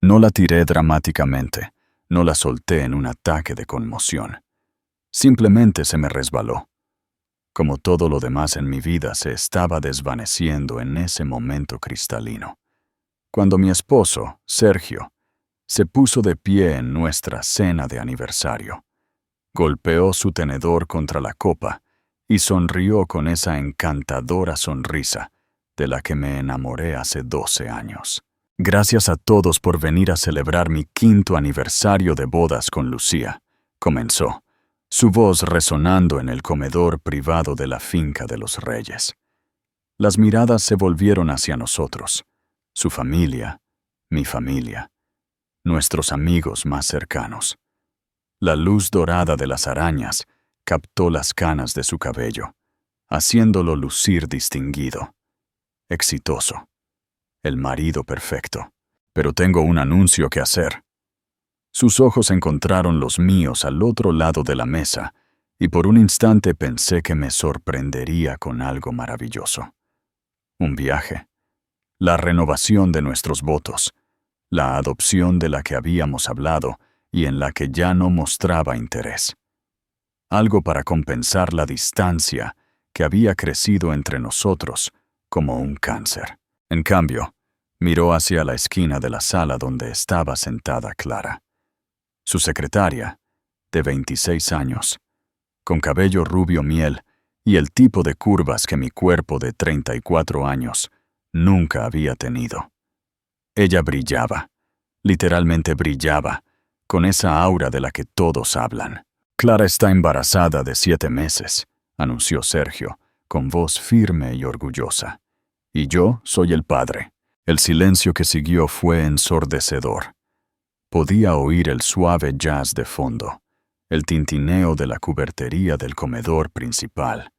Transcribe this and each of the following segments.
No la tiré dramáticamente, no la solté en un ataque de conmoción. Simplemente se me resbaló. Como todo lo demás en mi vida se estaba desvaneciendo en ese momento cristalino. Cuando mi esposo, Sergio, se puso de pie en nuestra cena de aniversario, golpeó su tenedor contra la copa y sonrió con esa encantadora sonrisa de la que me enamoré hace 12 años. Gracias a todos por venir a celebrar mi 5º aniversario de bodas con Lucía, comenzó, su voz resonando en el comedor privado de la finca de los Reyes. Las miradas se volvieron hacia nosotros, su familia, mi familia, nuestros amigos más cercanos. La luz dorada de las arañas captó las canas de su cabello, haciéndolo lucir distinguido, exitoso. El marido perfecto. Pero tengo un anuncio que hacer. Sus ojos encontraron los míos al otro lado de la mesa, y por un instante pensé que me sorprendería con algo maravilloso. Un viaje. La renovación de nuestros votos. La adopción de la que habíamos hablado y en la que ya no mostraba interés. Algo para compensar la distancia que había crecido entre nosotros como un cáncer. En cambio, miró hacia la esquina de la sala donde estaba sentada Clara. Su secretaria, de 26 años, con cabello rubio miel y el tipo de curvas que mi cuerpo de 34 años nunca había tenido. Ella brillaba, literalmente brillaba, con esa aura de la que todos hablan. Clara está embarazada de 7 meses, anunció Sergio, con voz firme y orgullosa. Y yo soy el padre. El silencio que siguió fue ensordecedor. Podía oír el suave jazz de fondo, el tintineo de la cubertería del comedor principal,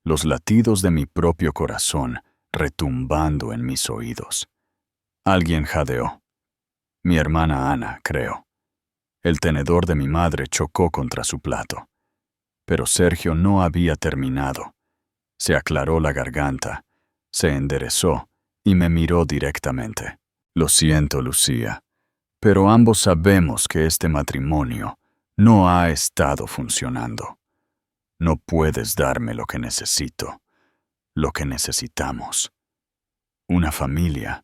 los latidos de mi propio corazón retumbando en mis oídos. Alguien jadeó. Mi hermana Ana, creo. El tenedor de mi madre chocó contra su plato. Pero Sergio no había terminado. Se aclaró la garganta, se enderezó y me miró directamente. Lo siento, Lucía, pero ambos sabemos que este matrimonio no ha estado funcionando. No puedes darme lo que necesito, lo que necesitamos. Una familia.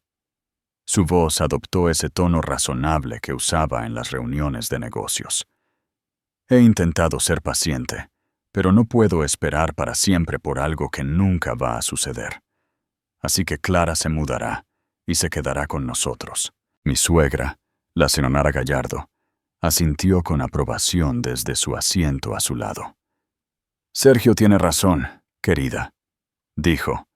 Su voz adoptó ese tono razonable que usaba en las reuniones de negocios. He intentado ser paciente, pero no puedo esperar para siempre por algo que nunca va a suceder. Así que Clara se mudará y se quedará con nosotros. Mi suegra, la señora Gallardo, asintió con aprobación desde su asiento a su lado. Sergio tiene razón, querida, dijo,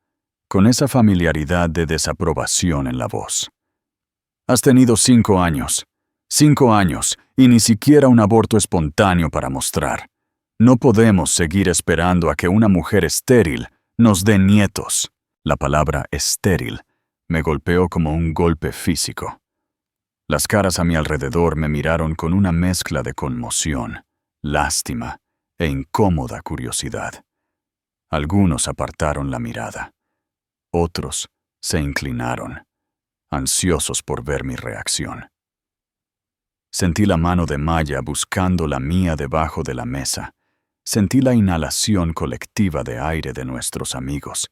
con esa familiaridad de desaprobación en la voz. Has tenido 5 años, 5 años, y ni siquiera un aborto espontáneo para mostrar. No podemos seguir esperando a que una mujer estéril nos dé nietos. La palabra estéril me golpeó como un golpe físico. Las caras a mi alrededor me miraron con una mezcla de conmoción, lástima e incómoda curiosidad. Algunos apartaron la mirada. Otros se inclinaron, ansiosos por ver mi reacción. Sentí la mano de Maya buscando la mía debajo de la mesa. Sentí la inhalación colectiva de aire de nuestros amigos.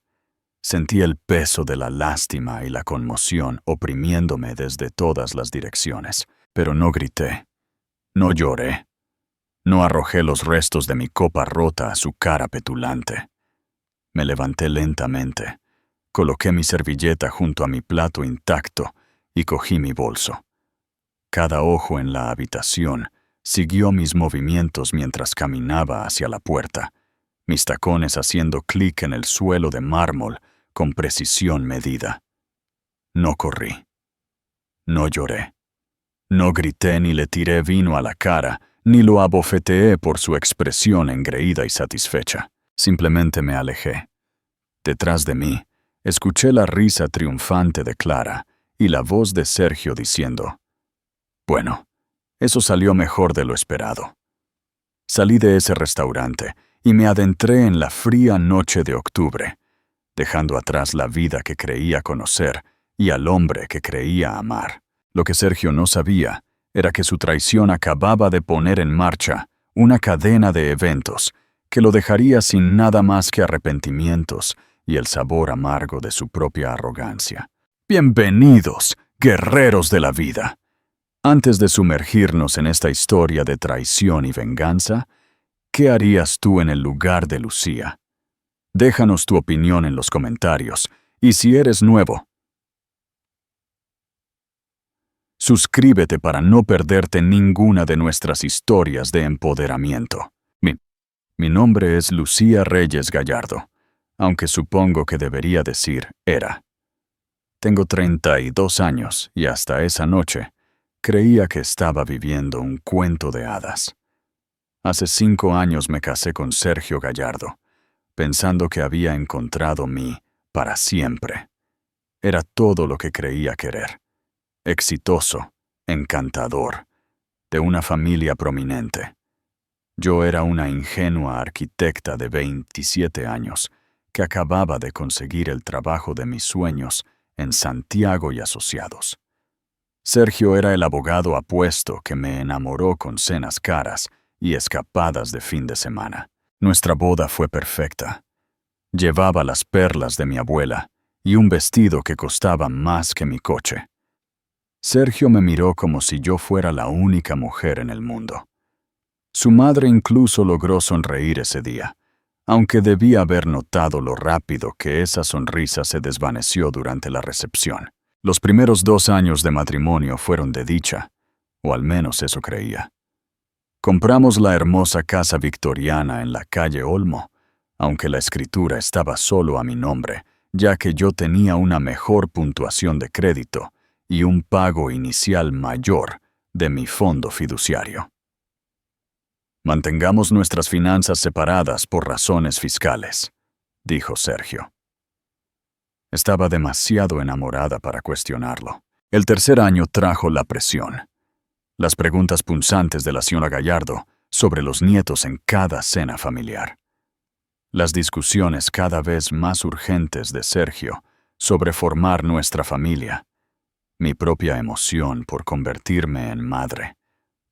Sentí el peso de la lástima y la conmoción oprimiéndome desde todas las direcciones, pero no grité, no lloré, no arrojé los restos de mi copa rota a su cara petulante. Me levanté lentamente, coloqué mi servilleta junto a mi plato intacto y cogí mi bolso. Cada ojo en la habitación siguió mis movimientos mientras caminaba hacia la puerta, mis tacones haciendo clic en el suelo de mármol con precisión medida. No corrí. No lloré. No grité ni le tiré vino a la cara, ni lo abofeteé por su expresión engreída y satisfecha. Simplemente me alejé. Detrás de mí, escuché la risa triunfante de Clara y la voz de Sergio diciendo: «Bueno, eso salió mejor de lo esperado». Salí de ese restaurante y me adentré en la fría noche de octubre, dejando atrás la vida que creía conocer y al hombre que creía amar. Lo que Sergio no sabía era que su traición acababa de poner en marcha una cadena de eventos que lo dejaría sin nada más que arrepentimientos y el sabor amargo de su propia arrogancia. Bienvenidos, guerreros de la vida. Antes de sumergirnos en esta historia de traición y venganza, ¿qué harías tú en el lugar de Lucía? Déjanos tu opinión en los comentarios, y si eres nuevo, suscríbete para no perderte ninguna de nuestras historias de empoderamiento. Mi nombre es Lucía Reyes Gallardo, aunque supongo que debería decir era. Tengo 32 años y hasta esa noche creía que estaba viviendo un cuento de hadas. Hace 5 años me casé con Sergio Gallardo, pensando que había encontrado mi para siempre. Era todo lo que creía querer. Exitoso, encantador, de una familia prominente. Yo era una ingenua arquitecta de 27 años que acababa de conseguir el trabajo de mis sueños en Santiago y Asociados. Sergio era el abogado apuesto que me enamoró con cenas caras y escapadas de fin de semana. Nuestra boda fue perfecta. Llevaba las perlas de mi abuela y un vestido que costaba más que mi coche. Sergio me miró como si yo fuera la única mujer en el mundo. Su madre incluso logró sonreír ese día, aunque debía haber notado lo rápido que esa sonrisa se desvaneció durante la recepción. Los primeros 2 años de matrimonio fueron de dicha, o al menos eso creía. Compramos la hermosa casa victoriana en la calle Olmo, aunque la escritura estaba solo a mi nombre, ya que yo tenía una mejor puntuación de crédito y un pago inicial mayor de mi fondo fiduciario. Mantengamos nuestras finanzas separadas por razones fiscales, dijo Sergio. Estaba demasiado enamorada para cuestionarlo. El tercer año trajo la presión. Las preguntas punzantes de la señora Gallardo sobre los nietos en cada cena familiar. Las discusiones cada vez más urgentes de Sergio sobre formar nuestra familia. Mi propia emoción por convertirme en madre,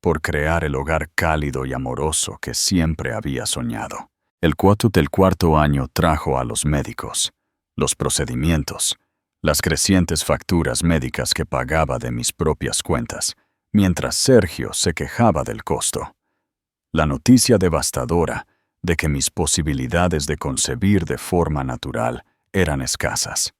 por crear el hogar cálido y amoroso que siempre había soñado. El cuarto año trajo a los médicos, los procedimientos, las crecientes facturas médicas que pagaba de mis propias cuentas, mientras Sergio se quejaba del costo. La noticia devastadora de que mis posibilidades de concebir de forma natural eran escasas.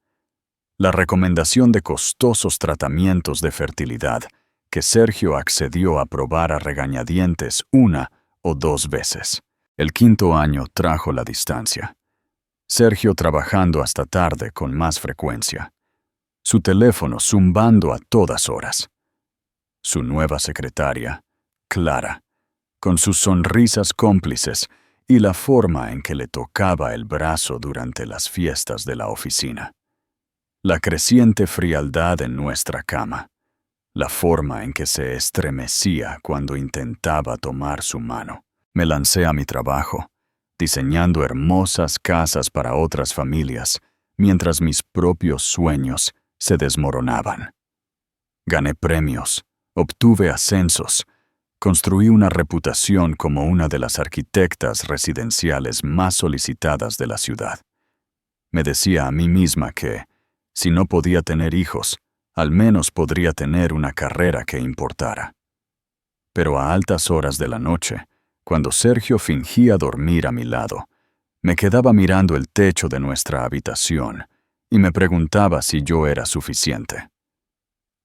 La recomendación de costosos tratamientos de fertilidad que Sergio accedió a probar a regañadientes 1 o 2 veces. El quinto año trajo la distancia. Sergio trabajando hasta tarde con más frecuencia. Su teléfono zumbando a todas horas. Su nueva secretaria, Clara, con sus sonrisas cómplices y la forma en que le tocaba el brazo durante las fiestas de la oficina. La creciente frialdad en nuestra cama. La forma en que se estremecía cuando intentaba tomar su mano. Me lancé a mi trabajo, diseñando hermosas casas para otras familias, mientras mis propios sueños se desmoronaban. Gané premios, obtuve ascensos, construí una reputación como una de las arquitectas residenciales más solicitadas de la ciudad. Me decía a mí misma que, si no podía tener hijos, al menos podría tener una carrera que importara. Pero a altas horas de la noche, cuando Sergio fingía dormir a mi lado, me quedaba mirando el techo de nuestra habitación y me preguntaba si yo era suficiente.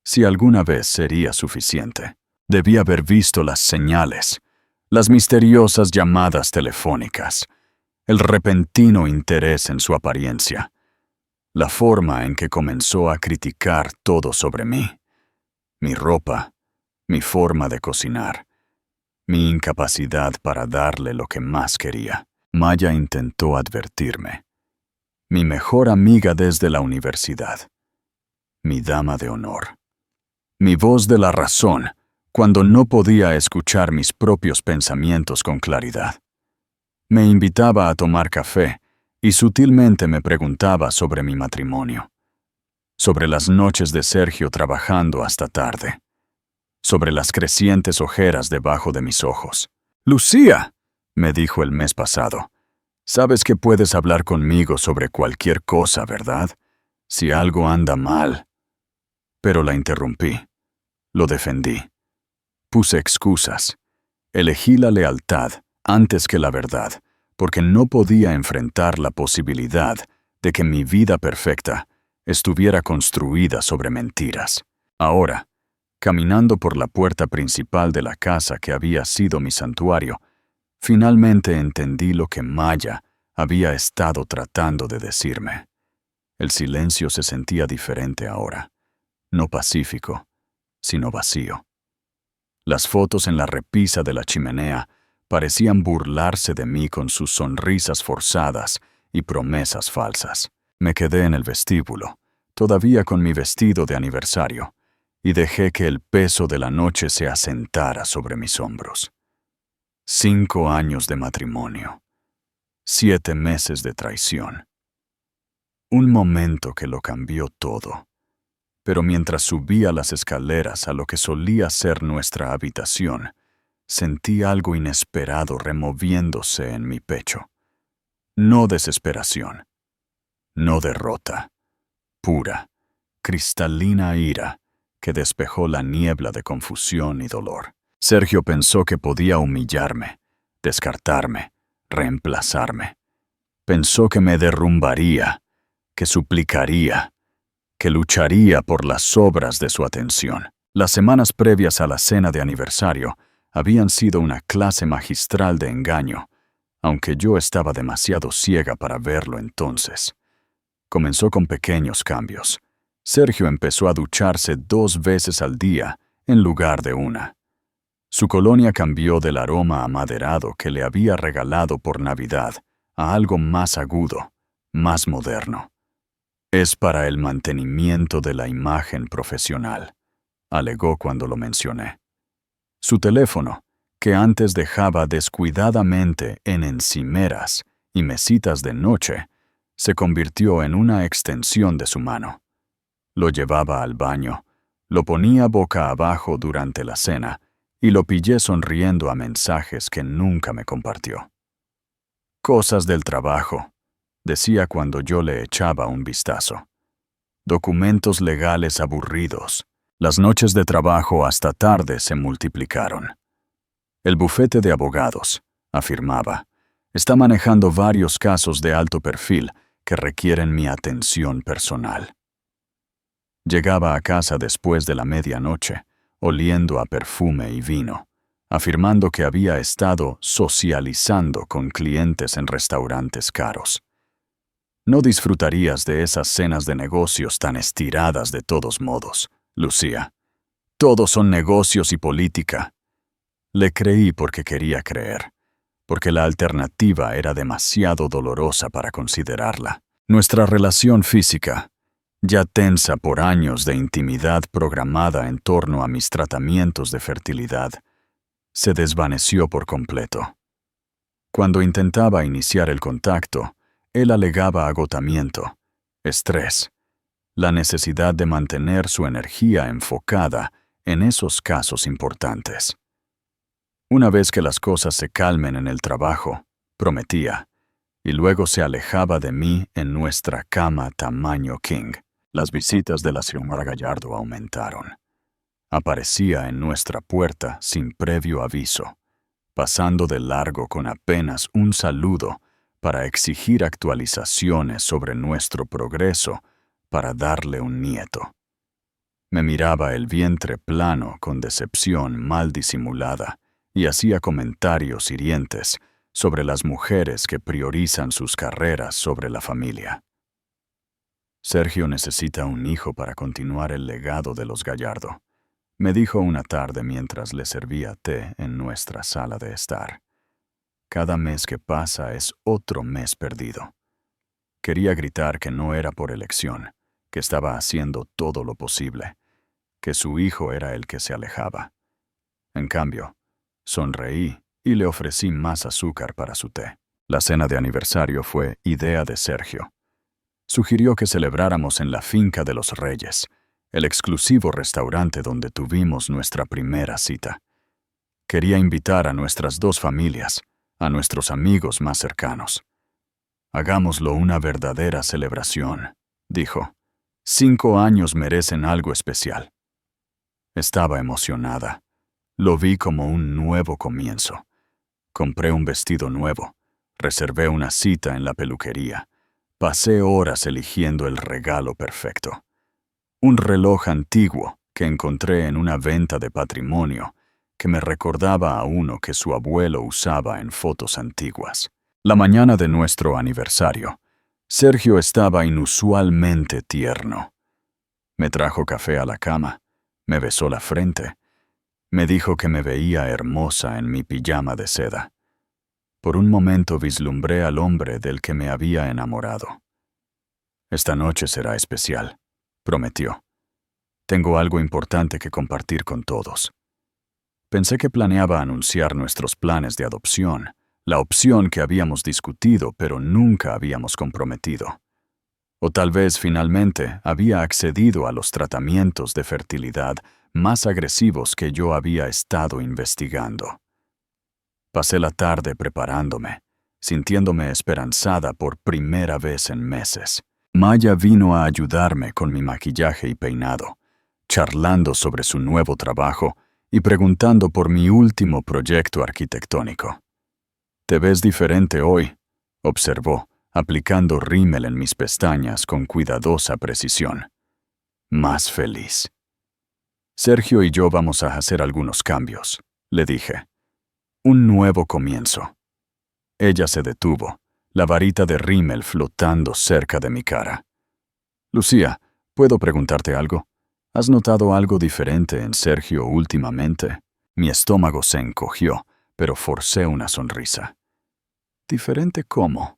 Si alguna vez sería suficiente. Debía haber visto las señales, las misteriosas llamadas telefónicas, el repentino interés en su apariencia, la forma en que comenzó a criticar todo sobre mí, mi ropa, mi forma de cocinar, mi incapacidad para darle lo que más quería. Maya intentó advertirme. Mi mejor amiga desde la universidad. Mi dama de honor. Mi voz de la razón, cuando no podía escuchar mis propios pensamientos con claridad. Me invitaba a tomar café y sutilmente me preguntaba sobre mi matrimonio, sobre las noches de Sergio trabajando hasta tarde, sobre las crecientes ojeras debajo de mis ojos. «Lucía», me dijo el mes pasado, «sabes que puedes hablar conmigo sobre cualquier cosa, ¿verdad? Si algo anda mal». Pero la interrumpí. Lo defendí. Puse excusas. Elegí la lealtad antes que la verdad, porque no podía enfrentar la posibilidad de que mi vida perfecta estuviera construida sobre mentiras. Ahora, caminando por la puerta principal de la casa que había sido mi santuario, finalmente entendí lo que Maya había estado tratando de decirme. El silencio se sentía diferente ahora, no pacífico, sino vacío. Las fotos en la repisa de la chimenea parecían burlarse de mí con sus sonrisas forzadas y promesas falsas. Me quedé en el vestíbulo, todavía con mi vestido de aniversario, y dejé que el peso de la noche se asentara sobre mis hombros. 5 años de matrimonio. 7 meses de traición. Un momento que lo cambió todo. Pero mientras subía las escaleras a lo que solía ser nuestra habitación, sentí algo inesperado removiéndose en mi pecho. No desesperación, no derrota, pura, cristalina ira que despejó la niebla de confusión y dolor. Sergio pensó que podía humillarme, descartarme, reemplazarme. Pensó que me derrumbaría, que suplicaría, que lucharía por las sobras de su atención. Las semanas previas a la cena de aniversario habían sido una clase magistral de engaño, aunque yo estaba demasiado ciega para verlo entonces. Comenzó con pequeños cambios. Sergio empezó a ducharse 2 veces al día en lugar de una. Su colonia cambió del aroma amaderado que le había regalado por Navidad a algo más agudo, más moderno. «Es para el mantenimiento de la imagen profesional», alegó cuando lo mencioné. Su teléfono, que antes dejaba descuidadamente en encimeras y mesitas de noche, se convirtió en una extensión de su mano. Lo llevaba al baño, lo ponía boca abajo durante la cena y lo pillé sonriendo a mensajes que nunca me compartió. «Cosas del trabajo», decía cuando yo le echaba un vistazo. «Documentos legales aburridos». Las noches de trabajo hasta tarde se multiplicaron. «El bufete de abogados», afirmaba, «está manejando varios casos de alto perfil que requieren mi atención personal». Llegaba a casa después de la medianoche, oliendo a perfume y vino, afirmando que había estado socializando con clientes en restaurantes caros. «No disfrutarías de esas cenas de negocios tan estiradas de todos modos, Lucía. Todos son negocios y política». Le creí porque quería creer, porque la alternativa era demasiado dolorosa para considerarla. Nuestra relación física, ya tensa por años de intimidad programada en torno a mis tratamientos de fertilidad, se desvaneció por completo. Cuando intentaba iniciar el contacto, él alegaba agotamiento, estrés, la necesidad de mantener su energía enfocada en esos casos importantes. Una vez que las cosas se calmen en el trabajo, prometía, y luego se alejaba de mí en nuestra cama tamaño king. Las visitas de la señora Gallardo aumentaron. Aparecía en nuestra puerta sin previo aviso, pasando de largo con apenas un saludo para exigir actualizaciones sobre nuestro progreso para darle un nieto. Me miraba el vientre plano con decepción mal disimulada y hacía comentarios hirientes sobre las mujeres que priorizan sus carreras sobre la familia. «Sergio necesita un hijo para continuar el legado de los Gallardo», me dijo una tarde mientras le servía té en nuestra sala de estar. «Cada mes que pasa es otro mes perdido». Quería gritar que no era por elección, que estaba haciendo todo lo posible, que su hijo era el que se alejaba. En cambio, sonreí y le ofrecí más azúcar para su té. La cena de aniversario fue idea de Sergio. Sugirió que celebráramos en la Finca de los Reyes, el exclusivo restaurante donde tuvimos nuestra primera cita. Quería invitar a nuestras dos familias, a nuestros amigos más cercanos. Hagámoslo una verdadera celebración, dijo. 5 años merecen algo especial. Estaba emocionada. Lo vi como un nuevo comienzo. Compré un vestido nuevo, reservé una cita en la peluquería. Pasé horas eligiendo el regalo perfecto. Un reloj antiguo que encontré en una venta de patrimonio que me recordaba a uno que su abuelo usaba en fotos antiguas. La mañana de nuestro aniversario, Sergio estaba inusualmente tierno. Me trajo café a la cama, me besó la frente, me dijo que me veía hermosa en mi pijama de seda. Por un momento vislumbré al hombre del que me había enamorado. Esta noche será especial, prometió. Tengo algo importante que compartir con todos. Pensé que planeaba anunciar nuestros planes de adopción, la opción que habíamos discutido pero nunca habíamos comprometido. O tal vez finalmente había accedido a los tratamientos de fertilidad más agresivos que yo había estado investigando. Pasé la tarde preparándome, sintiéndome esperanzada por primera vez en meses. Maya vino a ayudarme con mi maquillaje y peinado, charlando sobre su nuevo trabajo y preguntando por mi último proyecto arquitectónico. «Te ves diferente hoy», observó, aplicando rímel en mis pestañas con cuidadosa precisión. «Más feliz». «Sergio y yo vamos a hacer algunos cambios», le dije. «Un nuevo comienzo». Ella se detuvo, la varita de rímel flotando cerca de mi cara. «Lucía, ¿puedo preguntarte algo? ¿Has notado algo diferente en Sergio últimamente?» Mi estómago se encogió, pero forcé una sonrisa. ¿Diferente cómo?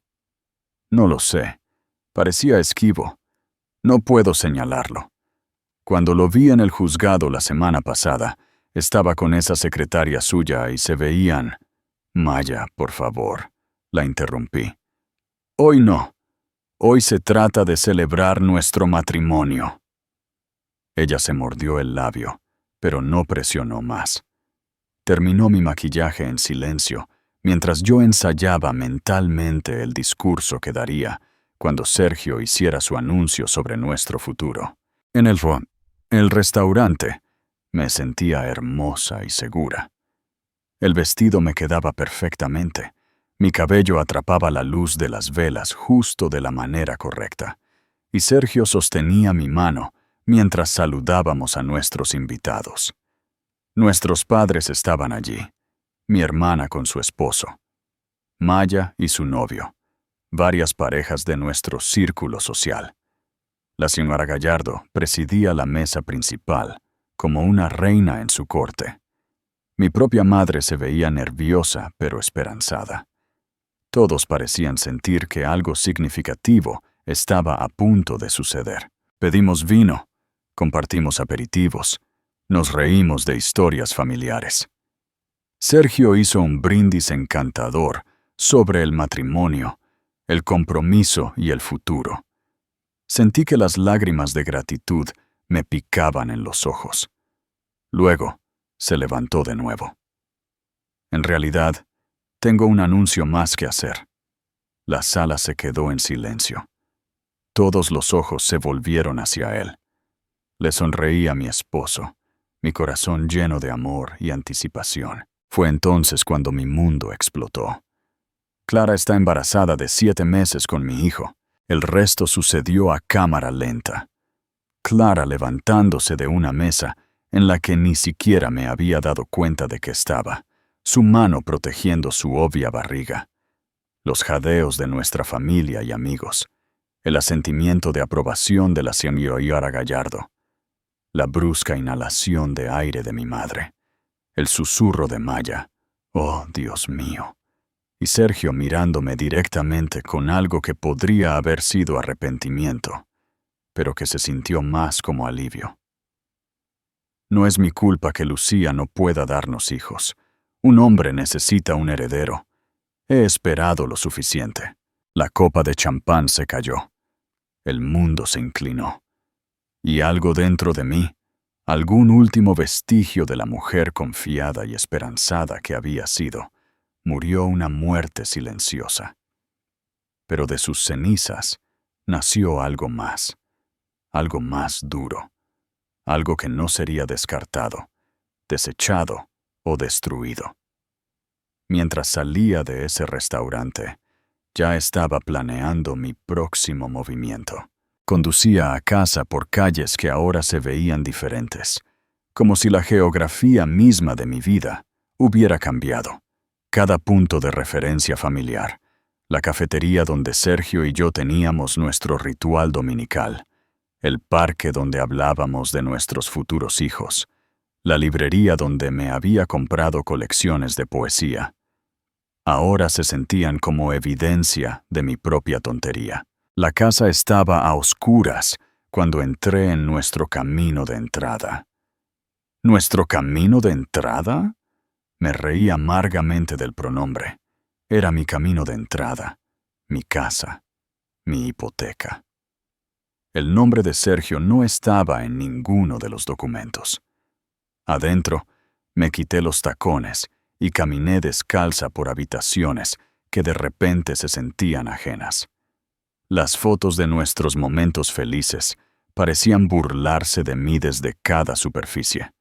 No lo sé. Parecía esquivo. No puedo señalarlo. Cuando lo vi en el juzgado la semana pasada, estaba con esa secretaria suya y se veían... Maya, por favor, la interrumpí. Hoy no. Hoy se trata de celebrar nuestro matrimonio. Ella se mordió el labio, pero no presionó más. Terminó mi maquillaje en silencio, mientras yo ensayaba mentalmente el discurso que daría cuando Sergio hiciera su anuncio sobre nuestro futuro. En el restaurante, me sentía hermosa y segura. El vestido me quedaba perfectamente. Mi cabello atrapaba la luz de las velas justo de la manera correcta, y Sergio sostenía mi mano mientras saludábamos a nuestros invitados. Nuestros padres estaban allí, mi hermana con su esposo, Maya y su novio, varias parejas de nuestro círculo social. La señora Gallardo presidía la mesa principal, como una reina en su corte. Mi propia madre se veía nerviosa pero esperanzada. Todos parecían sentir que algo significativo estaba a punto de suceder. Pedimos vino, compartimos aperitivos, nos reímos de historias familiares. Sergio hizo un brindis encantador sobre el matrimonio, el compromiso y el futuro. Sentí que las lágrimas de gratitud me picaban en los ojos. Luego, se levantó de nuevo. En realidad, tengo un anuncio más que hacer. La sala se quedó en silencio. Todos los ojos se volvieron hacia él. Le sonreí a mi esposo, mi corazón lleno de amor y anticipación. Fue entonces cuando mi mundo explotó. Clara está embarazada de 7 meses con mi hijo. El resto sucedió a cámara lenta. Clara levantándose de una mesa en la que ni siquiera me había dado cuenta de que estaba, su mano protegiendo su obvia barriga. Los jadeos de nuestra familia y amigos. El asentimiento de aprobación de la señora Gallardo. La brusca inhalación de aire de mi madre. El susurro de Maya. Oh, Dios mío. Y Sergio mirándome directamente con algo que podría haber sido arrepentimiento, pero que se sintió más como alivio. No es mi culpa que Lucía no pueda darnos hijos. Un hombre necesita un heredero. He esperado lo suficiente. La copa de champán se cayó. El mundo se inclinó. Y algo dentro de mí, algún último vestigio de la mujer confiada y esperanzada que había sido, murió una muerte silenciosa. Pero de sus cenizas nació algo más duro, algo que no sería descartado, desechado o destruido. Mientras salía de ese restaurante, ya estaba planeando mi próximo movimiento. Conducía a casa por calles que ahora se veían diferentes, como si la geografía misma de mi vida hubiera cambiado. Cada punto de referencia familiar, la cafetería donde Sergio y yo teníamos nuestro ritual dominical, el parque donde hablábamos de nuestros futuros hijos, la librería donde me había comprado colecciones de poesía, ahora se sentían como evidencia de mi propia tontería. La casa estaba a oscuras cuando entré en nuestro camino de entrada. ¿Nuestro camino de entrada? Me reí amargamente del pronombre. Era mi camino de entrada, mi casa, mi hipoteca. El nombre de Sergio no estaba en ninguno de los documentos. Adentro, me quité los tacones y caminé descalza por habitaciones que de repente se sentían ajenas. Las fotos de nuestros momentos felices parecían burlarse de mí desde cada superficie.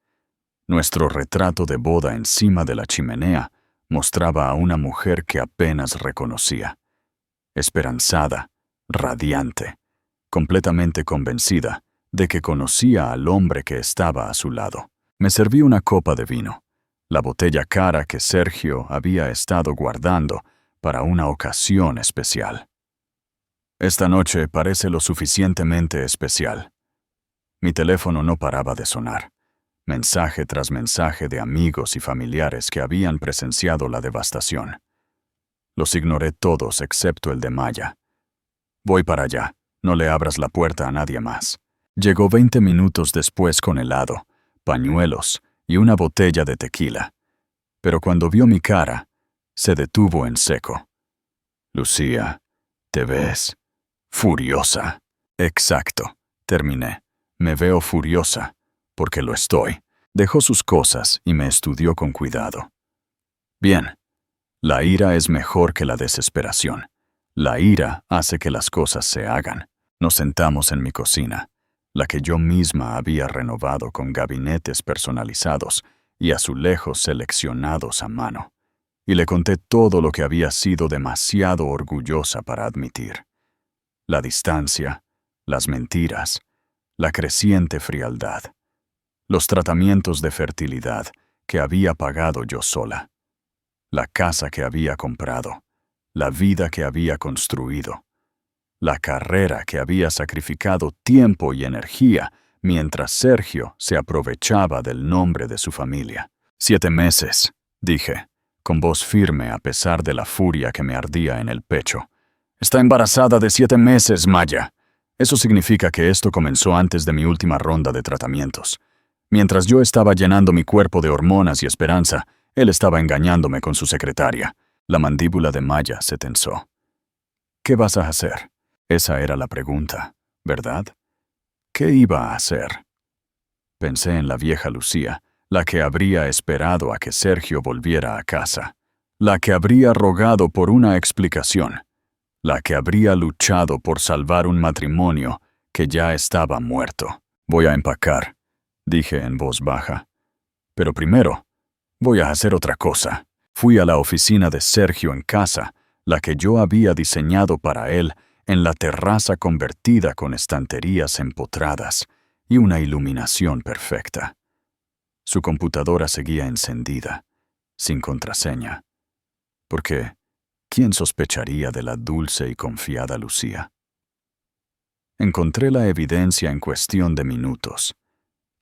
Nuestro retrato de boda encima de la chimenea mostraba a una mujer que apenas reconocía. Esperanzada, radiante, completamente convencida de que conocía al hombre que estaba a su lado. Me serví una copa de vino, la botella cara que Sergio había estado guardando para una ocasión especial. Esta noche parece lo suficientemente especial. Mi teléfono no paraba de sonar, mensaje tras mensaje de amigos y familiares que habían presenciado la devastación. Los ignoré todos excepto el de Maya. Voy para allá, no le abras la puerta a nadie más. Llegó 20 minutos después con helado, pañuelos y una botella de tequila. Pero cuando vio mi cara, se detuvo en seco. Lucía, te ves furiosa. Exacto, terminé. Me veo furiosa, porque lo estoy. Dejó sus cosas y me estudió con cuidado. Bien, la ira es mejor que la desesperación. La ira hace que las cosas se hagan. Nos sentamos en mi cocina, la que yo misma había renovado con gabinetes personalizados y azulejos seleccionados a mano, y le conté todo lo que había sido demasiado orgullosa para admitir. La distancia, las mentiras, la creciente frialdad, los tratamientos de fertilidad que había pagado yo sola, la casa que había comprado, la vida que había construido, la carrera que había sacrificado tiempo y energía mientras Sergio se aprovechaba del nombre de su familia. 7 meses, dije, con voz firme a pesar de la furia que me ardía en el pecho. Está embarazada de 7 meses, Maya. Eso significa que esto comenzó antes de mi última ronda de tratamientos. Mientras yo estaba llenando mi cuerpo de hormonas y esperanza, él estaba engañándome con su secretaria. La mandíbula de Maya se tensó. ¿Qué vas a hacer? Esa era la pregunta, ¿verdad? ¿Qué iba a hacer? Pensé en la vieja Lucía, la que habría esperado a que Sergio volviera a casa, la que habría rogado por una explicación, la que habría luchado por salvar un matrimonio que ya estaba muerto. Voy a empacar, dije en voz baja. Pero primero, voy a hacer otra cosa. Fui a la oficina de Sergio en casa, la que yo había diseñado para él, en la terraza convertida con estanterías empotradas y una iluminación perfecta. Su computadora seguía encendida, sin contraseña, porque ¿quién sospecharía de la dulce y confiada Lucía? Encontré la evidencia en cuestión de minutos.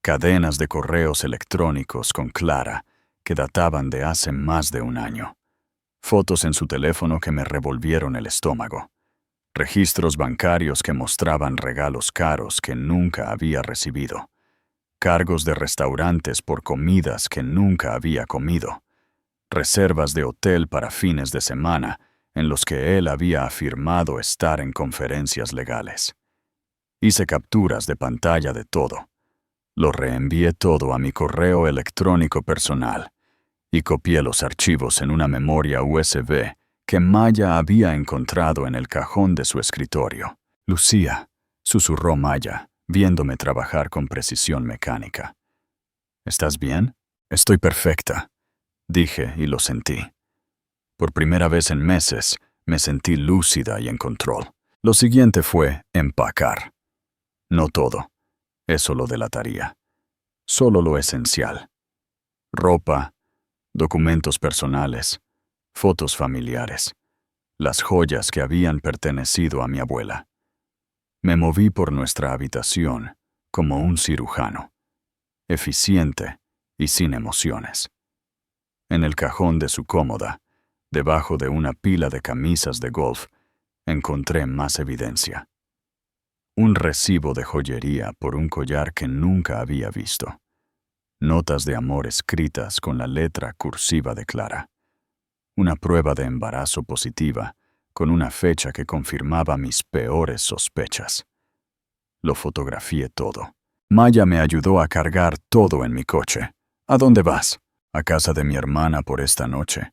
Cadenas de correos electrónicos con Clara que databan de hace más de un año. Fotos en su teléfono que me revolvieron el estómago. Registros bancarios que mostraban regalos caros que nunca había recibido. Cargos de restaurantes por comidas que nunca había comido. Reservas de hotel para fines de semana en los que él había afirmado estar en conferencias legales. Hice capturas de pantalla de todo. Lo reenvié todo a mi correo electrónico personal y copié los archivos en una memoria USB que Maya había encontrado en el cajón de su escritorio. Lucía, susurró Maya, viéndome trabajar con precisión mecánica. ¿Estás bien? Estoy perfecta, dije y lo sentí. Por primera vez en meses, me sentí lúcida y en control. Lo siguiente fue empacar. No todo, eso lo delataría. Solo lo esencial. Ropa, documentos personales, fotos familiares, las joyas que habían pertenecido a mi abuela. Me moví por nuestra habitación como un cirujano, eficiente y sin emociones. En el cajón de su cómoda, debajo de una pila de camisas de golf, encontré más evidencia. Un recibo de joyería por un collar que nunca había visto. Notas de amor escritas con la letra cursiva de Clara. Una prueba de embarazo positiva con una fecha que confirmaba mis peores sospechas. Lo fotografié todo. Maya me ayudó a cargar todo en mi coche. ¿A dónde vas? A casa de mi hermana por esta noche.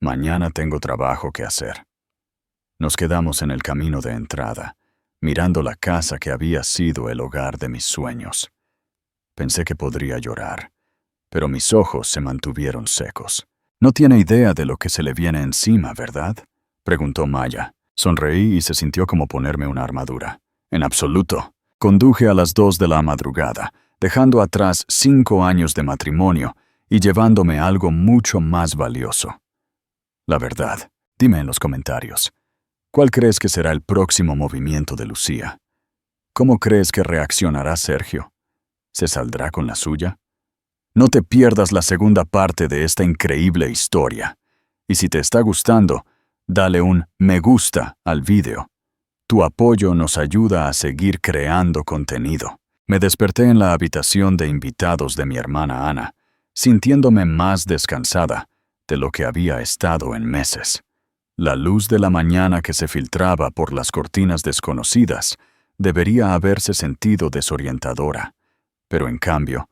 Mañana tengo trabajo que hacer. Nos quedamos en el camino de entrada, mirando la casa que había sido el hogar de mis sueños. Pensé que podría llorar, pero mis ojos se mantuvieron secos. No tiene idea de lo que se le viene encima, ¿verdad? Preguntó Maya. Sonreí y se sintió como ponerme una armadura. En absoluto. Conduje a las 2 de la madrugada, dejando atrás 5 años de matrimonio y llevándome algo mucho más valioso. La verdad, dime en los comentarios, ¿cuál crees que será el próximo movimiento de Lucía? ¿Cómo crees que reaccionará Sergio? ¿Se saldrá con la suya? No te pierdas la segunda parte de esta increíble historia. Y si te está gustando, dale un me gusta al video. Tu apoyo nos ayuda a seguir creando contenido. Me desperté en la habitación de invitados de mi hermana Ana, sintiéndome más descansada de lo que había estado en meses. La luz de la mañana que se filtraba por las cortinas desconocidas debería haberse sentido desorientadora, pero en cambio,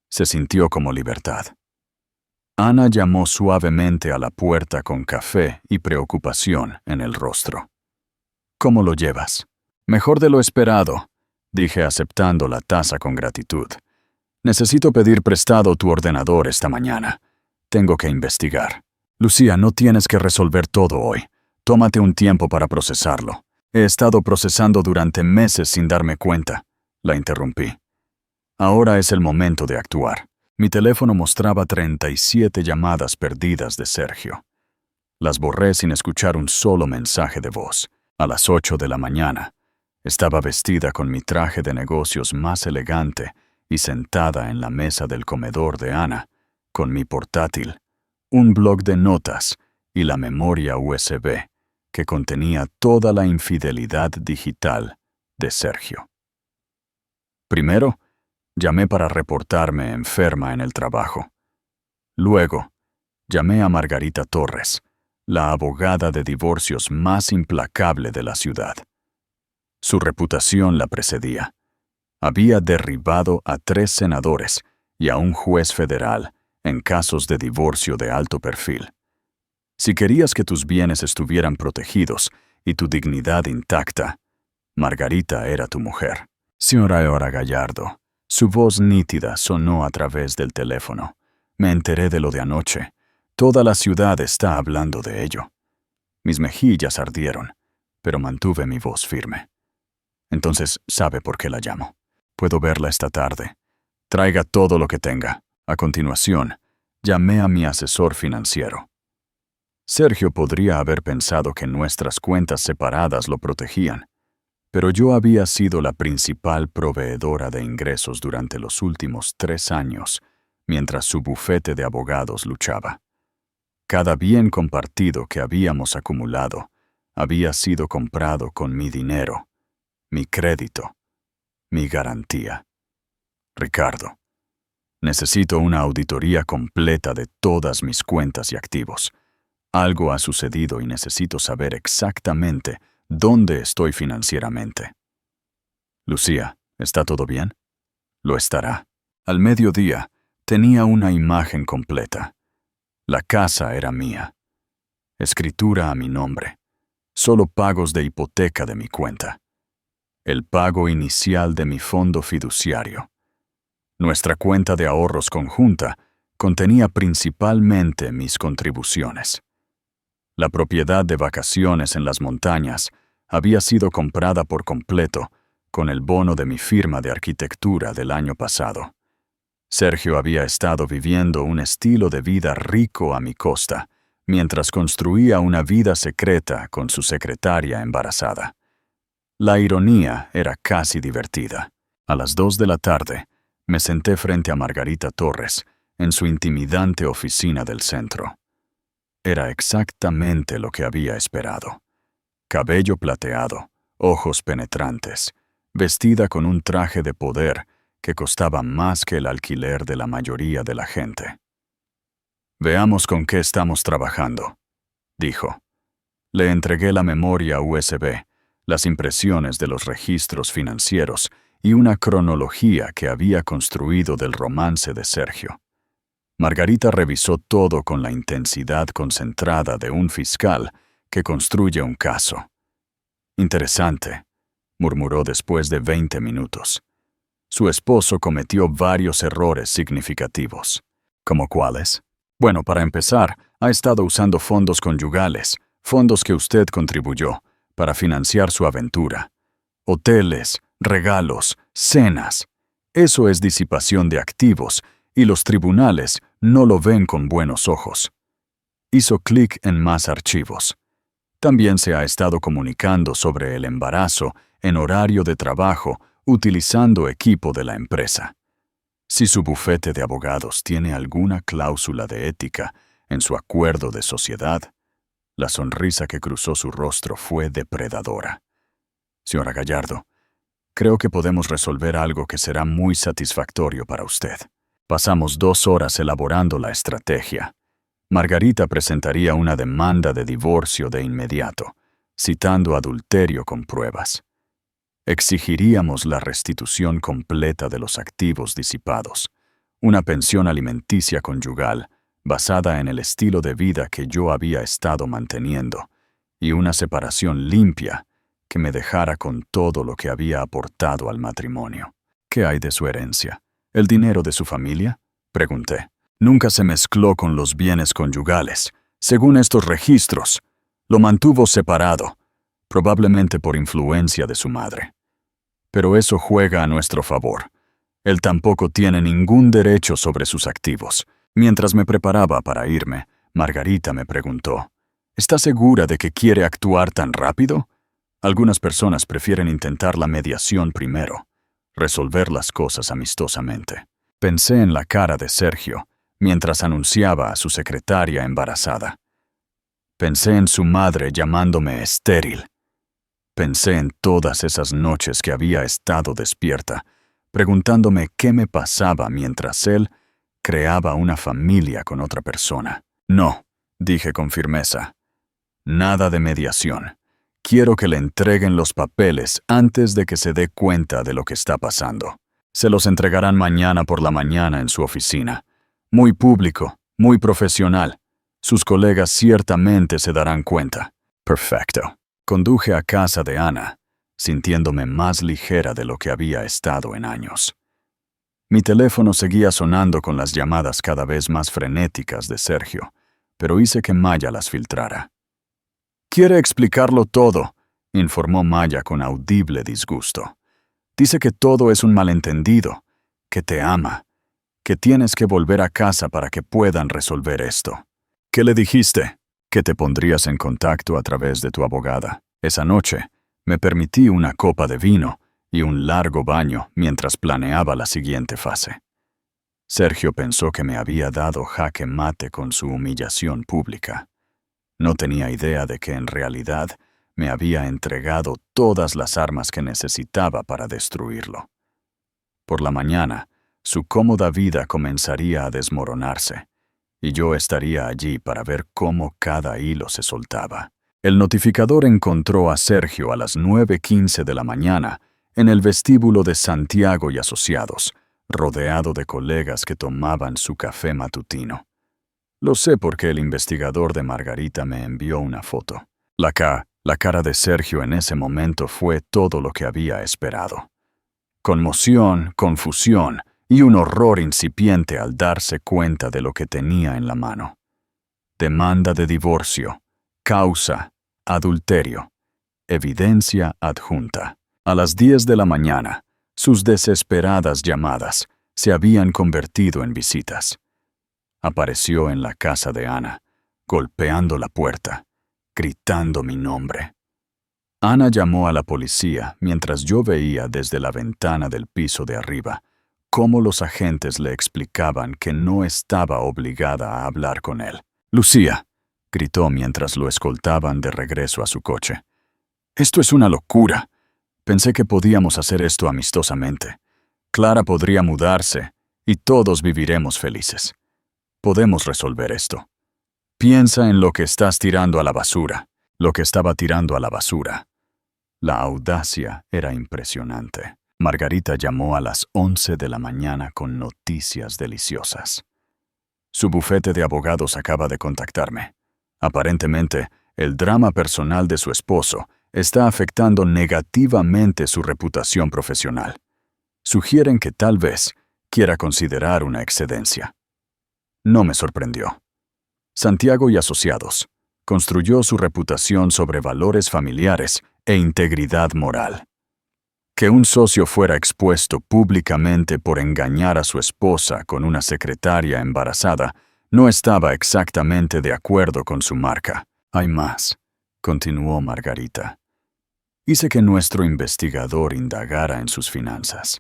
se sintió como libertad. Ana llamó suavemente a la puerta con café y preocupación en el rostro. ¿Cómo lo llevas? Mejor de lo esperado, dije aceptando la taza con gratitud. Necesito pedir prestado tu ordenador esta mañana. Tengo que investigar. Lucía, no tienes que resolver todo hoy. Tómate un tiempo para procesarlo. He estado procesando durante meses sin darme cuenta. La interrumpí. Ahora es el momento de actuar. Mi teléfono mostraba 37 llamadas perdidas de Sergio. Las borré sin escuchar un solo mensaje de voz. A las 8 de la mañana, estaba vestida con mi traje de negocios más elegante y sentada en la mesa del comedor de Ana, con mi portátil, un bloc de notas y la memoria USB que contenía toda la infidelidad digital de Sergio. Primero, llamé para reportarme enferma en el trabajo. Luego, llamé a Margarita Torres, la abogada de divorcios más implacable de la ciudad. Su reputación la precedía. Había derribado a 3 senadores y a un juez federal en casos de divorcio de alto perfil. Si querías que tus bienes estuvieran protegidos y tu dignidad intacta, Margarita era tu mujer. Señora Eora Gallardo, su voz nítida sonó a través del teléfono. Me enteré de lo de anoche. Toda la ciudad está hablando de ello. Mis mejillas ardieron, pero mantuve mi voz firme. Entonces, ¿sabe por qué la llamo? Puedo verla esta tarde. Traiga todo lo que tenga. A continuación, llamé a mi asesor financiero. Sergio podría haber pensado que nuestras cuentas separadas lo protegían, pero yo había sido la principal proveedora de ingresos durante los últimos 3 años, mientras su bufete de abogados luchaba. Cada bien compartido que habíamos acumulado había sido comprado con mi dinero, mi crédito, mi garantía. Ricardo, necesito una auditoría completa de todas mis cuentas y activos. Algo ha sucedido y necesito saber exactamente dónde estoy financieramente. Lucía, ¿está todo bien? Lo estará. Al mediodía, tenía una imagen completa. La casa era mía. Escritura a mi nombre. Solo pagos de hipoteca de mi cuenta. El pago inicial de mi fondo fiduciario. Nuestra cuenta de ahorros conjunta contenía principalmente mis contribuciones. La propiedad de vacaciones en las montañas había sido comprada por completo con el bono de mi firma de arquitectura del año pasado. Sergio había estado viviendo un estilo de vida rico a mi costa, mientras construía una vida secreta con su secretaria embarazada. La ironía era casi divertida. A las 2 de la tarde, me senté frente a Margarita Torres, en su intimidante oficina del centro. Era exactamente lo que había esperado. Cabello plateado, ojos penetrantes, vestida con un traje de poder que costaba más que el alquiler de la mayoría de la gente. «Veamos con qué estamos trabajando», dijo. Le entregué la memoria USB, las impresiones de los registros financieros y una cronología que había construido del romance de Sergio. Margarita revisó todo con la intensidad concentrada de un fiscal que construye un caso. «Interesante», murmuró después de 20 minutos. Su esposo cometió varios errores significativos. ¿Cómo cuáles? Bueno, para empezar, ha estado usando fondos conyugales, fondos que usted contribuyó, para financiar su aventura. Hoteles, regalos, cenas. Eso es disipación de activos, y los tribunales no lo ven con buenos ojos. Hizo clic en más archivos. También se ha estado comunicando sobre el embarazo en horario de trabajo utilizando equipo de la empresa. Si su bufete de abogados tiene alguna cláusula de ética en su acuerdo de sociedad, la sonrisa que cruzó su rostro fue depredadora. Señora Gallardo, creo que podemos resolver algo que será muy satisfactorio para usted. Pasamos 2 horas elaborando la estrategia. Margarita presentaría una demanda de divorcio de inmediato, citando adulterio con pruebas. Exigiríamos la restitución completa de los activos disipados, una pensión alimenticia conyugal basada en el estilo de vida que yo había estado manteniendo, y una separación limpia que me dejara con todo lo que había aportado al matrimonio. ¿Qué hay de su herencia? ¿El dinero de su familia?, pregunté. Nunca se mezcló con los bienes conyugales. Según estos registros, lo mantuvo separado, probablemente por influencia de su madre. Pero eso juega a nuestro favor. Él tampoco tiene ningún derecho sobre sus activos. Mientras me preparaba para irme, Margarita me preguntó, ¿está segura de que quiere actuar tan rápido? Algunas personas prefieren intentar la mediación primero, resolver las cosas amistosamente. Pensé en la cara de Sergio, mientras anunciaba a su secretaria embarazada. Pensé en su madre llamándome estéril. Pensé en todas esas noches que había estado despierta, preguntándome qué me pasaba mientras él creaba una familia con otra persona. No, dije con firmeza. Nada de mediación. Quiero que le entreguen los papeles antes de que se dé cuenta de lo que está pasando. Se los entregarán mañana por la mañana en su oficina. Muy público, muy profesional. Sus colegas ciertamente se darán cuenta. Perfecto. Conduje a casa de Ana, sintiéndome más ligera de lo que había estado en años. Mi teléfono seguía sonando con las llamadas cada vez más frenéticas de Sergio, pero hice que Maya las filtrara. «Quiere explicarlo todo», informó Maya con audible disgusto. «Dice que todo es un malentendido, que te ama, que tienes que volver a casa para que puedan resolver esto». «¿Qué le dijiste?» «Que te pondrías en contacto a través de tu abogada. Esa noche, me permití una copa de vino y un largo baño mientras planeaba la siguiente fase». Sergio pensó que me había dado jaque mate con su humillación pública. No tenía idea de que en realidad me había entregado todas las armas que necesitaba para destruirlo. Por la mañana, su cómoda vida comenzaría a desmoronarse, y yo estaría allí para ver cómo cada hilo se soltaba. El notificador encontró a Sergio a las 9:15 de la mañana en el vestíbulo de Santiago y Asociados, rodeado de colegas que tomaban su café matutino. Lo sé porque el investigador de Margarita me envió una foto. La cara de Sergio en ese momento fue todo lo que había esperado. Conmoción, confusión y un horror incipiente al darse cuenta de lo que tenía en la mano. Demanda de divorcio, causa, adulterio, evidencia adjunta. A las 10 de la mañana, sus desesperadas llamadas se habían convertido en visitas. Apareció en la casa de Ana, golpeando la puerta, gritando mi nombre. Ana llamó a la policía mientras yo veía desde la ventana del piso de arriba cómo los agentes le explicaban que no estaba obligada a hablar con él. «Lucía», gritó mientras lo escoltaban de regreso a su coche. «Esto es una locura. Pensé que podíamos hacer esto amistosamente. Clara podría mudarse y todos viviremos felices. Podemos resolver esto. Piensa en lo que estás tirando a la basura». Lo que estaba tirando a la basura. La audacia era impresionante. Margarita llamó a las 11 de la mañana con noticias deliciosas. Su bufete de abogados acaba de contactarme. Aparentemente, el drama personal de su esposo está afectando negativamente su reputación profesional. Sugieren que tal vez quiera considerar una excedencia. No me sorprendió. Santiago y Asociados construyó su reputación sobre valores familiares e integridad moral. Que un socio fuera expuesto públicamente por engañar a su esposa con una secretaria embarazada no estaba exactamente de acuerdo con su marca. Hay más, continuó Margarita. Hice que nuestro investigador indagara en sus finanzas.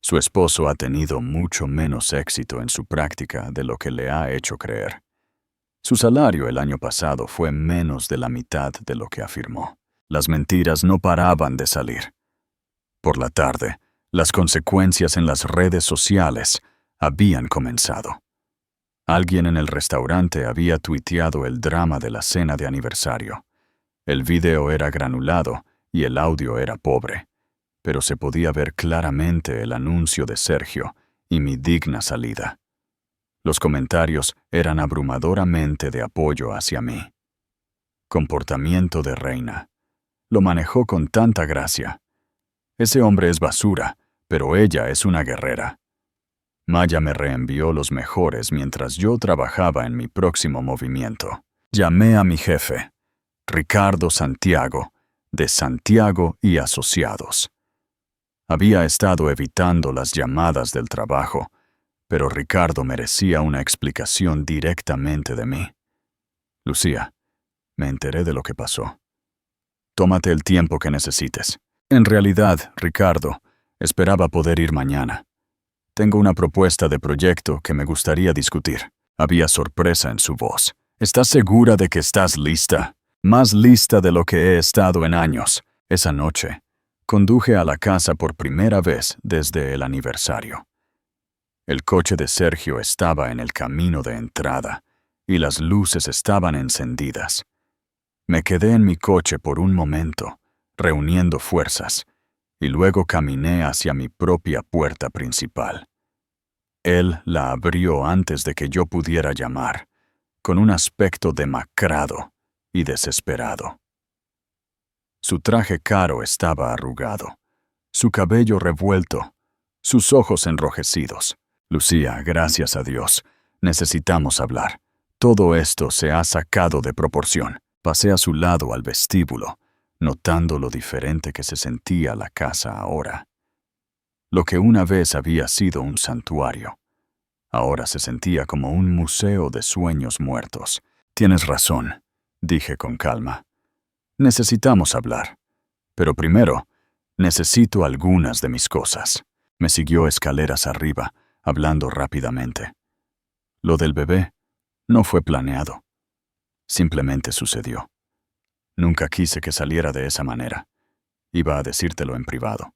Su esposo ha tenido mucho menos éxito en su práctica de lo que le ha hecho creer. Su salario el año pasado fue menos de la mitad de lo que afirmó. Las mentiras no paraban de salir. Por la tarde, las consecuencias en las redes sociales habían comenzado. Alguien en el restaurante había tuiteado el drama de la cena de aniversario. El video era granulado y el audio era pobre, pero se podía ver claramente el anuncio de Sergio y mi digna salida. Los comentarios eran abrumadoramente de apoyo hacia mí. Comportamiento de reina. Lo manejó con tanta gracia. Ese hombre es basura, pero ella es una guerrera. Maya me reenvió los mejores mientras yo trabajaba en mi próximo movimiento. Llamé a mi jefe, Ricardo Santiago, de Santiago y Asociados. Había estado evitando las llamadas del trabajo, pero Ricardo merecía una explicación directamente de mí. Lucía, me enteré de lo que pasó. Tómate el tiempo que necesites. En realidad, Ricardo, esperaba poder ir mañana. Tengo una propuesta de proyecto que me gustaría discutir. Había sorpresa en su voz. ¿Estás segura de que estás lista? Más lista de lo que he estado en años. Esa noche, conduje a la casa por primera vez desde el aniversario. El coche de Sergio estaba en el camino de entrada y las luces estaban encendidas. Me quedé en mi coche por un momento, reuniendo fuerzas, y luego caminé hacia mi propia puerta principal. Él la abrió antes de que yo pudiera llamar, con un aspecto demacrado y desesperado. Su traje caro estaba arrugado, su cabello revuelto, sus ojos enrojecidos. Lucía, gracias a Dios, necesitamos hablar. Todo esto se ha sacado de proporción. Pasé a su lado al vestíbulo, notando lo diferente que se sentía la casa ahora. Lo que una vez había sido un santuario, ahora se sentía como un museo de sueños muertos. Tienes razón, dije con calma. Necesitamos hablar. Pero primero, necesito algunas de mis cosas. Me siguió escaleras arriba, hablando rápidamente. Lo del bebé no fue planeado. Simplemente sucedió. Nunca quise que saliera de esa manera. Iba a decírtelo en privado.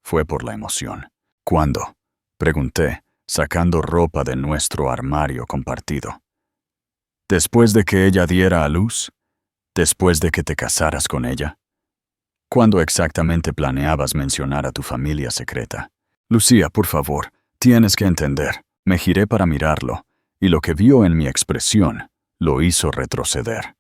Fue por la emoción. ¿Cuándo?, pregunté, sacando ropa de nuestro armario compartido. ¿Después de que ella diera a luz? ¿Después de que te casaras con ella? ¿Cuándo exactamente planeabas mencionar a tu familia secreta? Lucía, por favor, tienes que entender. Me giré para mirarlo, y lo que vio en mi expresión lo hizo retroceder.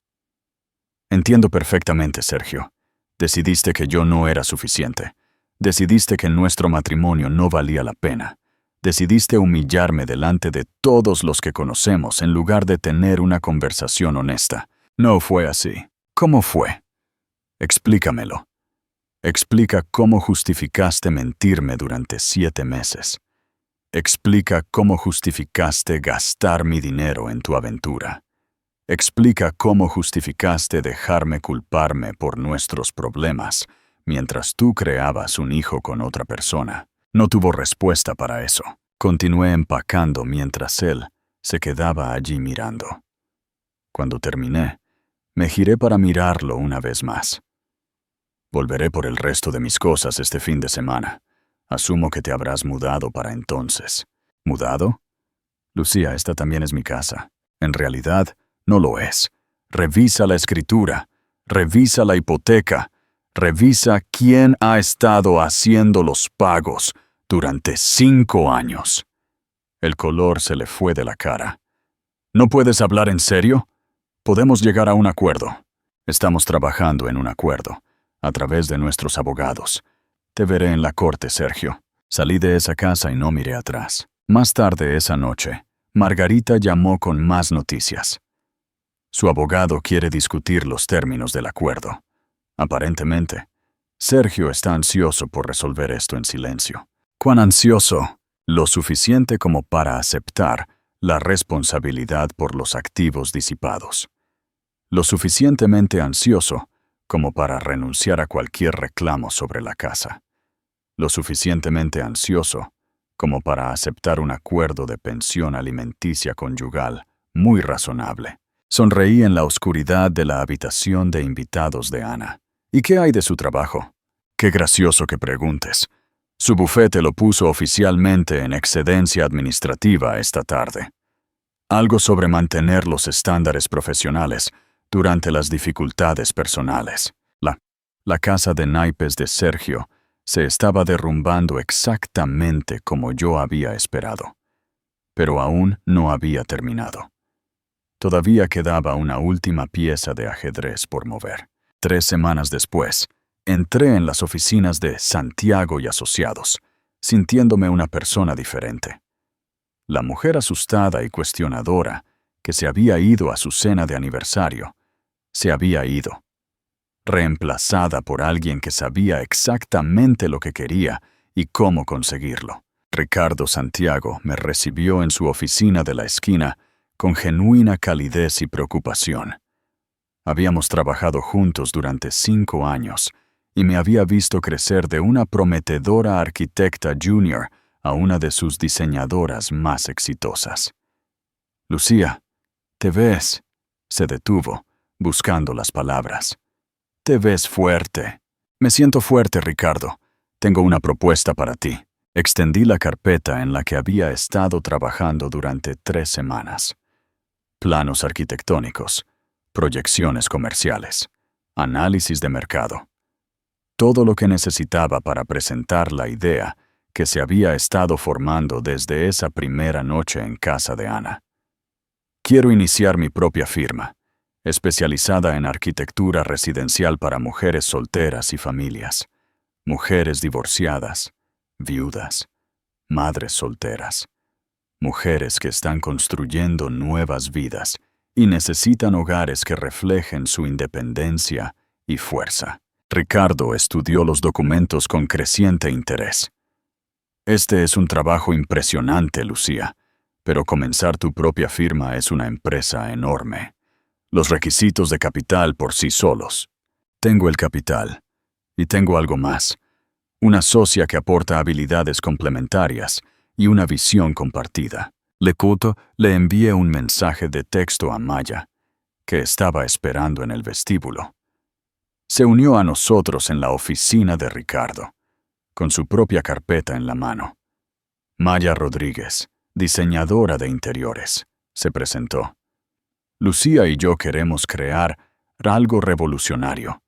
Entiendo perfectamente, Sergio. Decidiste que yo no era suficiente. Decidiste que nuestro matrimonio no valía la pena. Decidiste humillarme delante de todos los que conocemos en lugar de tener una conversación honesta. No fue así. ¿Cómo fue? Explícamelo. Explica cómo justificaste mentirme durante 7 meses. Explica cómo justificaste gastar mi dinero en tu aventura. Explica cómo justificaste dejarme culparme por nuestros problemas mientras tú creabas un hijo con otra persona. No tuvo respuesta para eso. Continué empacando mientras él se quedaba allí mirando. Cuando terminé, me giré para mirarlo una vez más. Volveré por el resto de mis cosas este fin de semana. Asumo que te habrás mudado para entonces. ¿Mudado? Lucía, esta también es mi casa. En realidad, no lo es. Revisa la escritura. Revisa la hipoteca. Revisa quién ha estado haciendo los pagos durante 5 años. El color se le fue de la cara. ¿No puedes hablar en serio? Podemos llegar a un acuerdo. Estamos trabajando en un acuerdo, a través de nuestros abogados. Te veré en la corte, Sergio. Salí de esa casa y no miré atrás. Más tarde esa noche, Margarita llamó con más noticias. Su abogado quiere discutir los términos del acuerdo. Aparentemente, Sergio está ansioso por resolver esto en silencio. ¿Cuán ansioso? Lo suficiente como para aceptar la responsabilidad por los activos disipados. Lo suficientemente ansioso como para renunciar a cualquier reclamo sobre la casa. Lo suficientemente ansioso como para aceptar un acuerdo de pensión alimenticia conyugal muy razonable. Sonreí en la oscuridad de la habitación de invitados de Ana. ¿Y qué hay de su trabajo? Qué gracioso que preguntes. Su bufete lo puso oficialmente en excedencia administrativa esta tarde. Algo sobre mantener los estándares profesionales durante las dificultades personales. La casa de naipes de Sergio se estaba derrumbando exactamente como yo había esperado. Pero aún no había terminado. Todavía quedaba una última pieza de ajedrez por mover. 3 semanas después, entré en las oficinas de Santiago y Asociados, sintiéndome una persona diferente. La mujer asustada y cuestionadora, que se había ido a su cena de aniversario, se había ido, reemplazada por alguien que sabía exactamente lo que quería y cómo conseguirlo. Ricardo Santiago me recibió en su oficina de la esquina con genuina calidez y preocupación. Habíamos trabajado juntos durante 5 años y me había visto crecer de una prometedora arquitecta junior a una de sus diseñadoras más exitosas. Lucía, ¿te ves? Se detuvo, buscando las palabras. Te ves fuerte. Me siento fuerte, Ricardo. Tengo una propuesta para ti. Extendí la carpeta en la que había estado trabajando durante 3 semanas. Planos arquitectónicos, proyecciones comerciales, análisis de mercado. Todo lo que necesitaba para presentar la idea que se había estado formando desde esa primera noche en casa de Ana. Quiero iniciar mi propia firma, especializada en arquitectura residencial para mujeres solteras y familias, mujeres divorciadas, viudas, madres solteras, mujeres que están construyendo nuevas vidas y necesitan hogares que reflejen su independencia y fuerza. Ricardo estudió los documentos con creciente interés. Este es un trabajo impresionante, Lucía, pero comenzar tu propia firma es una empresa enorme. Los requisitos de capital por sí solos. Tengo el capital. Y tengo algo más. Una socia que aporta habilidades complementarias y una visión compartida. Le envié un mensaje de texto a Maya, que estaba esperando en el vestíbulo. Se unió a nosotros en la oficina de Ricardo, con su propia carpeta en la mano. Maya Rodríguez, diseñadora de interiores, se presentó. Lucía y yo queremos crear algo revolucionario.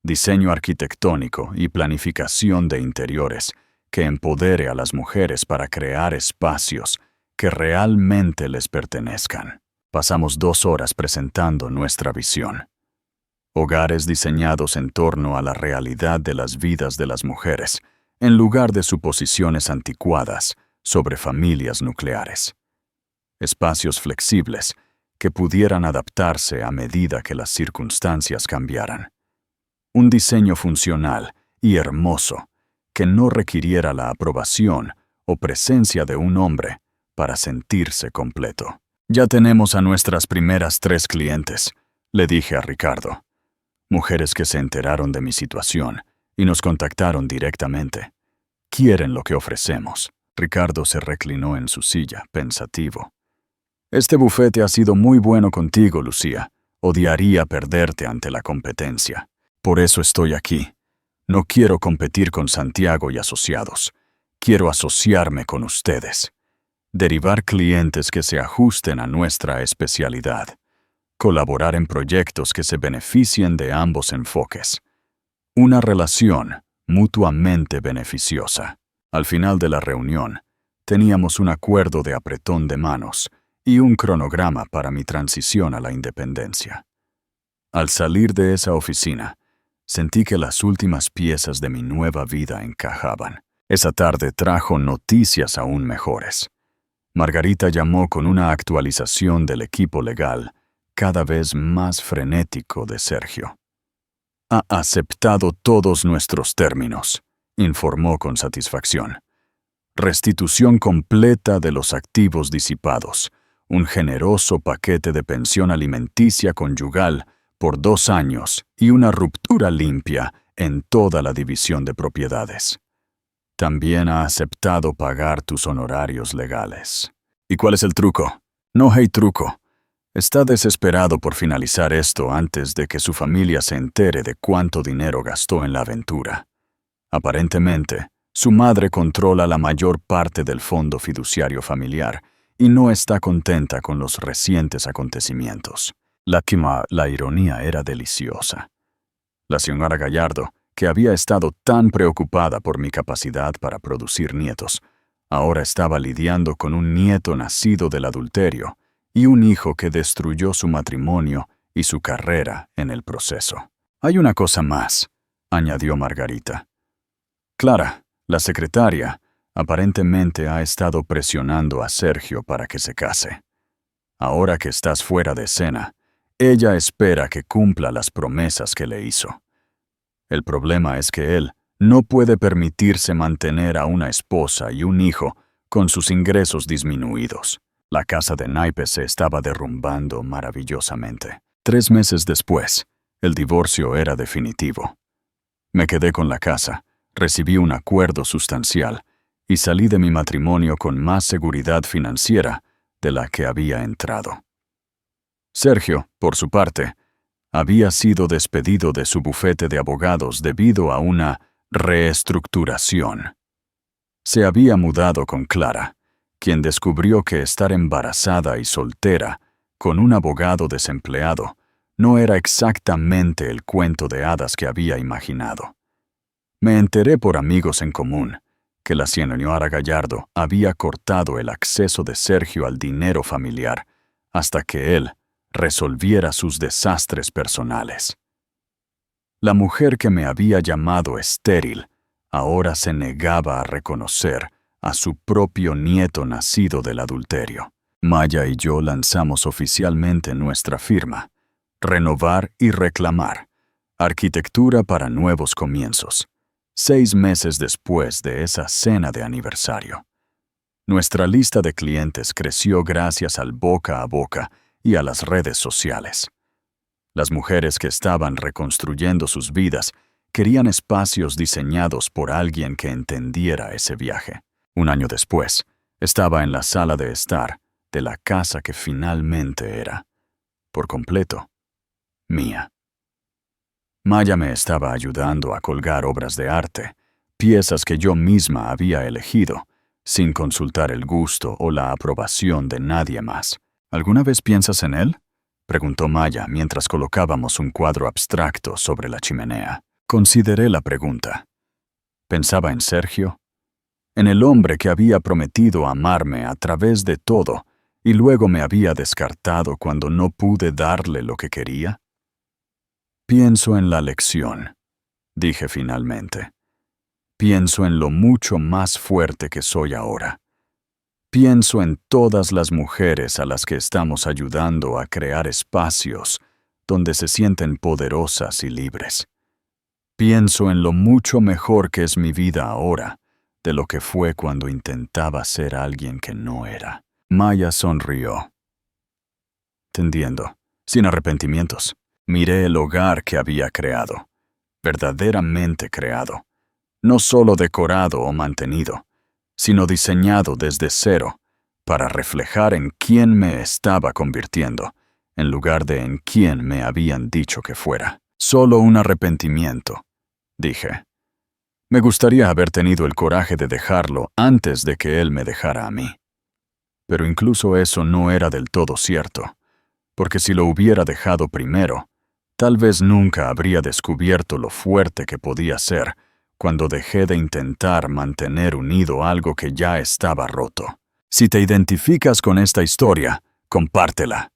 diseño arquitectónico y planificación de interiores que empodere a las mujeres para crear espacios que realmente les pertenezcan. Pasamos 2 horas presentando nuestra visión. Hogares diseñados en torno a la realidad de las vidas de las mujeres, en lugar de suposiciones anticuadas sobre familias nucleares. Espacios flexibles que pudieran adaptarse a medida que las circunstancias cambiaran. Un diseño funcional y hermoso que no requiriera la aprobación o presencia de un hombre para sentirse completo. Ya tenemos a nuestras primeras 3 clientes, le dije a Ricardo. Mujeres que se enteraron de mi situación y nos contactaron directamente. Quieren lo que ofrecemos. Ricardo se reclinó en su silla, pensativo. Este bufete ha sido muy bueno contigo, Lucía. Odiaría perderte ante la competencia. Por eso estoy aquí. No quiero competir con Santiago y asociados. Quiero asociarme con ustedes. Derivar clientes que se ajusten a nuestra especialidad. Colaborar en proyectos que se beneficien de ambos enfoques. Una relación mutuamente beneficiosa. Al final de la reunión, teníamos un acuerdo de apretón de manos y un cronograma para mi transición a la independencia. Al salir de esa oficina, sentí que las últimas piezas de mi nueva vida encajaban. Esa tarde trajo noticias aún mejores. Margarita llamó con una actualización del equipo legal cada vez más frenético de Sergio. Ha aceptado todos nuestros términos, informó con satisfacción. Restitución completa de los activos disipados, un generoso paquete de pensión alimenticia conyugal por 2 años y una ruptura limpia en toda la división de propiedades. También ha aceptado pagar tus honorarios legales. ¿Y cuál es el truco? No hay truco. Está desesperado por finalizar esto antes de que su familia se entere de cuánto dinero gastó en la aventura. Aparentemente, su madre controla la mayor parte del fondo fiduciario familiar y no está contenta con los recientes acontecimientos. La ironía era deliciosa. La señora Gallardo, que había estado tan preocupada por mi capacidad para producir nietos, ahora estaba lidiando con un nieto nacido del adulterio y un hijo que destruyó su matrimonio y su carrera en el proceso. Hay una cosa más, añadió Margarita. Clara, la secretaria, aparentemente ha estado presionando a Sergio para que se case. Ahora que estás fuera de escena, ella espera que cumpla las promesas que le hizo. El problema es que él no puede permitirse mantener a una esposa y un hijo con sus ingresos disminuidos. La casa de naipes se estaba derrumbando maravillosamente. 3 meses después, el divorcio era definitivo. Me quedé con la casa, recibí un acuerdo sustancial y salí de mi matrimonio con más seguridad financiera de la que había entrado. Sergio, por su parte, había sido despedido de su bufete de abogados debido a una reestructuración. Se había mudado con Clara, quien descubrió que estar embarazada y soltera, con un abogado desempleado, no era exactamente el cuento de hadas que había imaginado. Me enteré por amigos en común que la señora Gallardo había cortado el acceso de Sergio al dinero familiar hasta que él resolviera sus desastres personales. La mujer que me había llamado estéril ahora se negaba a reconocer a su propio nieto nacido del adulterio. Maya y yo lanzamos oficialmente nuestra firma, Renovar y Reclamar, Arquitectura para Nuevos Comienzos, 6 meses después de esa cena de aniversario. Nuestra lista de clientes creció gracias al boca a boca y a las redes sociales. Las mujeres que estaban reconstruyendo sus vidas querían espacios diseñados por alguien que entendiera ese viaje. 1 año después, estaba en la sala de estar de la casa que finalmente era, por completo, mía. Maya me estaba ayudando a colgar obras de arte, piezas que yo misma había elegido, sin consultar el gusto o la aprobación de nadie más. ¿Alguna vez piensas en él?, preguntó Maya mientras colocábamos un cuadro abstracto sobre la chimenea. Consideré la pregunta. Pensaba en Sergio, en el hombre que había prometido amarme a través de todo y luego me había descartado cuando no pude darle lo que quería. Pienso en la lección, dije finalmente. Pienso en lo mucho más fuerte que soy ahora. Pienso en todas las mujeres a las que estamos ayudando a crear espacios donde se sienten poderosas y libres. Pienso en lo mucho mejor que es mi vida ahora de lo que fue cuando intentaba ser alguien que no era. Maya sonrió. Tendiendo, sin arrepentimientos, miré el hogar que había creado, verdaderamente creado, no solo decorado o mantenido, sino diseñado desde cero para reflejar en quién me estaba convirtiendo, en lugar de en quién me habían dicho que fuera. Solo un arrepentimiento, dije. Me gustaría haber tenido el coraje de dejarlo antes de que él me dejara a mí. Pero incluso eso no era del todo cierto, porque si lo hubiera dejado primero, tal vez nunca habría descubierto lo fuerte que podía ser cuando dejé de intentar mantener unido algo que ya estaba roto. Si te identificas con esta historia, compártela.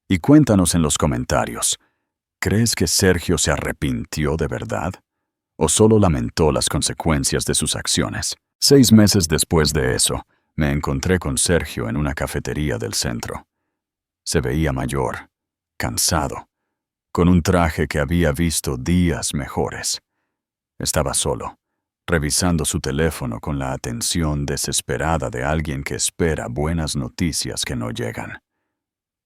Y cuéntanos en los comentarios, ¿crees que Sergio se arrepintió de verdad? ¿O solo lamentó las consecuencias de sus acciones? 6 meses después de eso, me encontré con Sergio en una cafetería del centro. Se veía mayor, cansado, con un traje que había visto días mejores. Estaba solo, revisando su teléfono con la atención desesperada de alguien que espera buenas noticias que no llegan.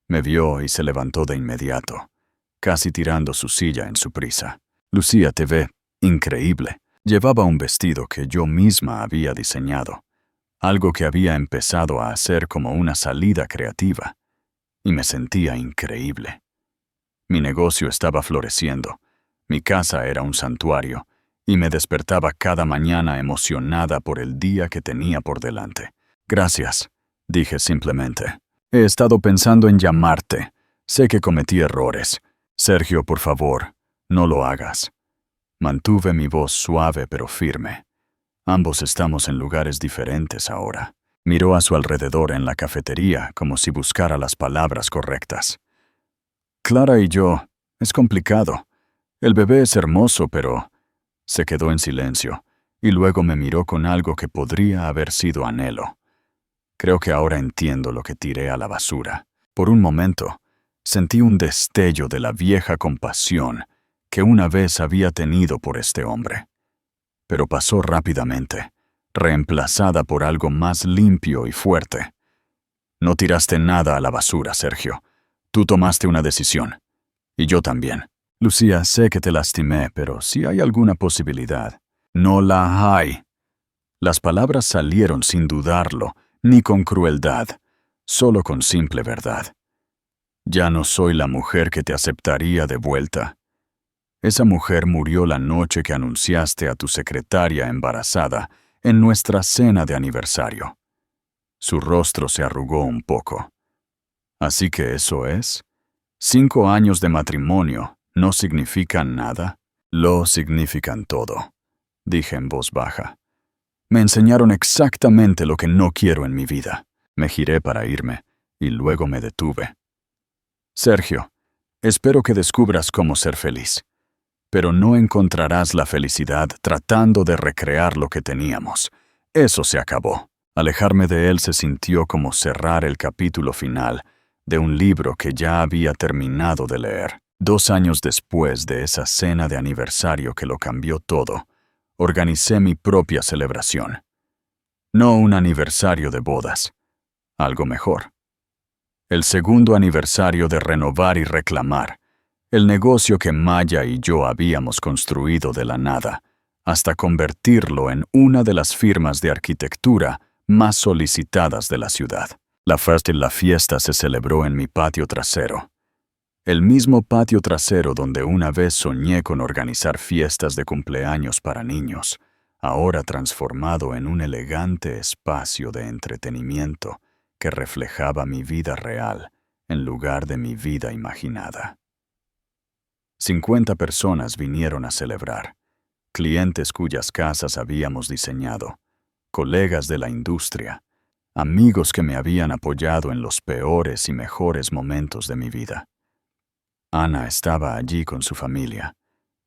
Me vio y se levantó de inmediato, casi tirando su silla en su prisa. Lucía, te ve increíble. Llevaba un vestido que yo misma había diseñado, algo que había empezado a hacer como una salida creativa, y me sentía increíble. Mi negocio estaba floreciendo, mi casa era un santuario, y me despertaba cada mañana emocionada por el día que tenía por delante. Gracias, dije simplemente. He estado pensando en llamarte. Sé que cometí errores. Sergio, por favor, no lo hagas. Mantuve mi voz suave pero firme. Ambos estamos en lugares diferentes ahora. Miró a su alrededor en la cafetería como si buscara las palabras correctas. Clara y yo, es complicado. El bebé es hermoso, pero... Se quedó en silencio, y luego me miró con algo que podría haber sido anhelo. Creo que ahora entiendo lo que tiré a la basura. Por un momento, sentí un destello de la vieja compasión que una vez había tenido por este hombre. Pero pasó rápidamente, reemplazada por algo más limpio y fuerte. No tiraste nada a la basura, Sergio. Tú tomaste una decisión. Y yo también. Lucía, sé que te lastimé, pero si hay alguna posibilidad. No la hay. Las palabras salieron sin dudarlo, ni con crueldad, solo con simple verdad. Ya no soy la mujer que te aceptaría de vuelta. Esa mujer murió la noche que anunciaste a tu secretaria embarazada en nuestra cena de aniversario. Su rostro se arrugó un poco. Así que eso es. 5 años de matrimonio no significan nada. Lo significan todo, dije en voz baja. Me enseñaron exactamente lo que no quiero en mi vida. Me giré para irme y luego me detuve. Sergio, espero que descubras cómo ser feliz. Pero no encontrarás la felicidad tratando de recrear lo que teníamos. Eso se acabó. Alejarme de él se sintió como cerrar el capítulo final de un libro que ya había terminado de leer. 2 años después de esa cena de aniversario que lo cambió todo, organicé mi propia celebración. No un aniversario de bodas, algo mejor. El segundo aniversario de renovar y reclamar, el negocio que Maya y yo habíamos construido de la nada, hasta convertirlo en una de las firmas de arquitectura más solicitadas de la ciudad. La fiesta se celebró en mi patio trasero. El mismo patio trasero donde una vez soñé con organizar fiestas de cumpleaños para niños, ahora transformado en un elegante espacio de entretenimiento que reflejaba mi vida real en lugar de mi vida imaginada. 50 personas vinieron a celebrar. clientes cuyas casas habíamos diseñado, colegas de la industria, amigos que me habían apoyado en los peores y mejores momentos de mi vida. Ana estaba allí con su familia,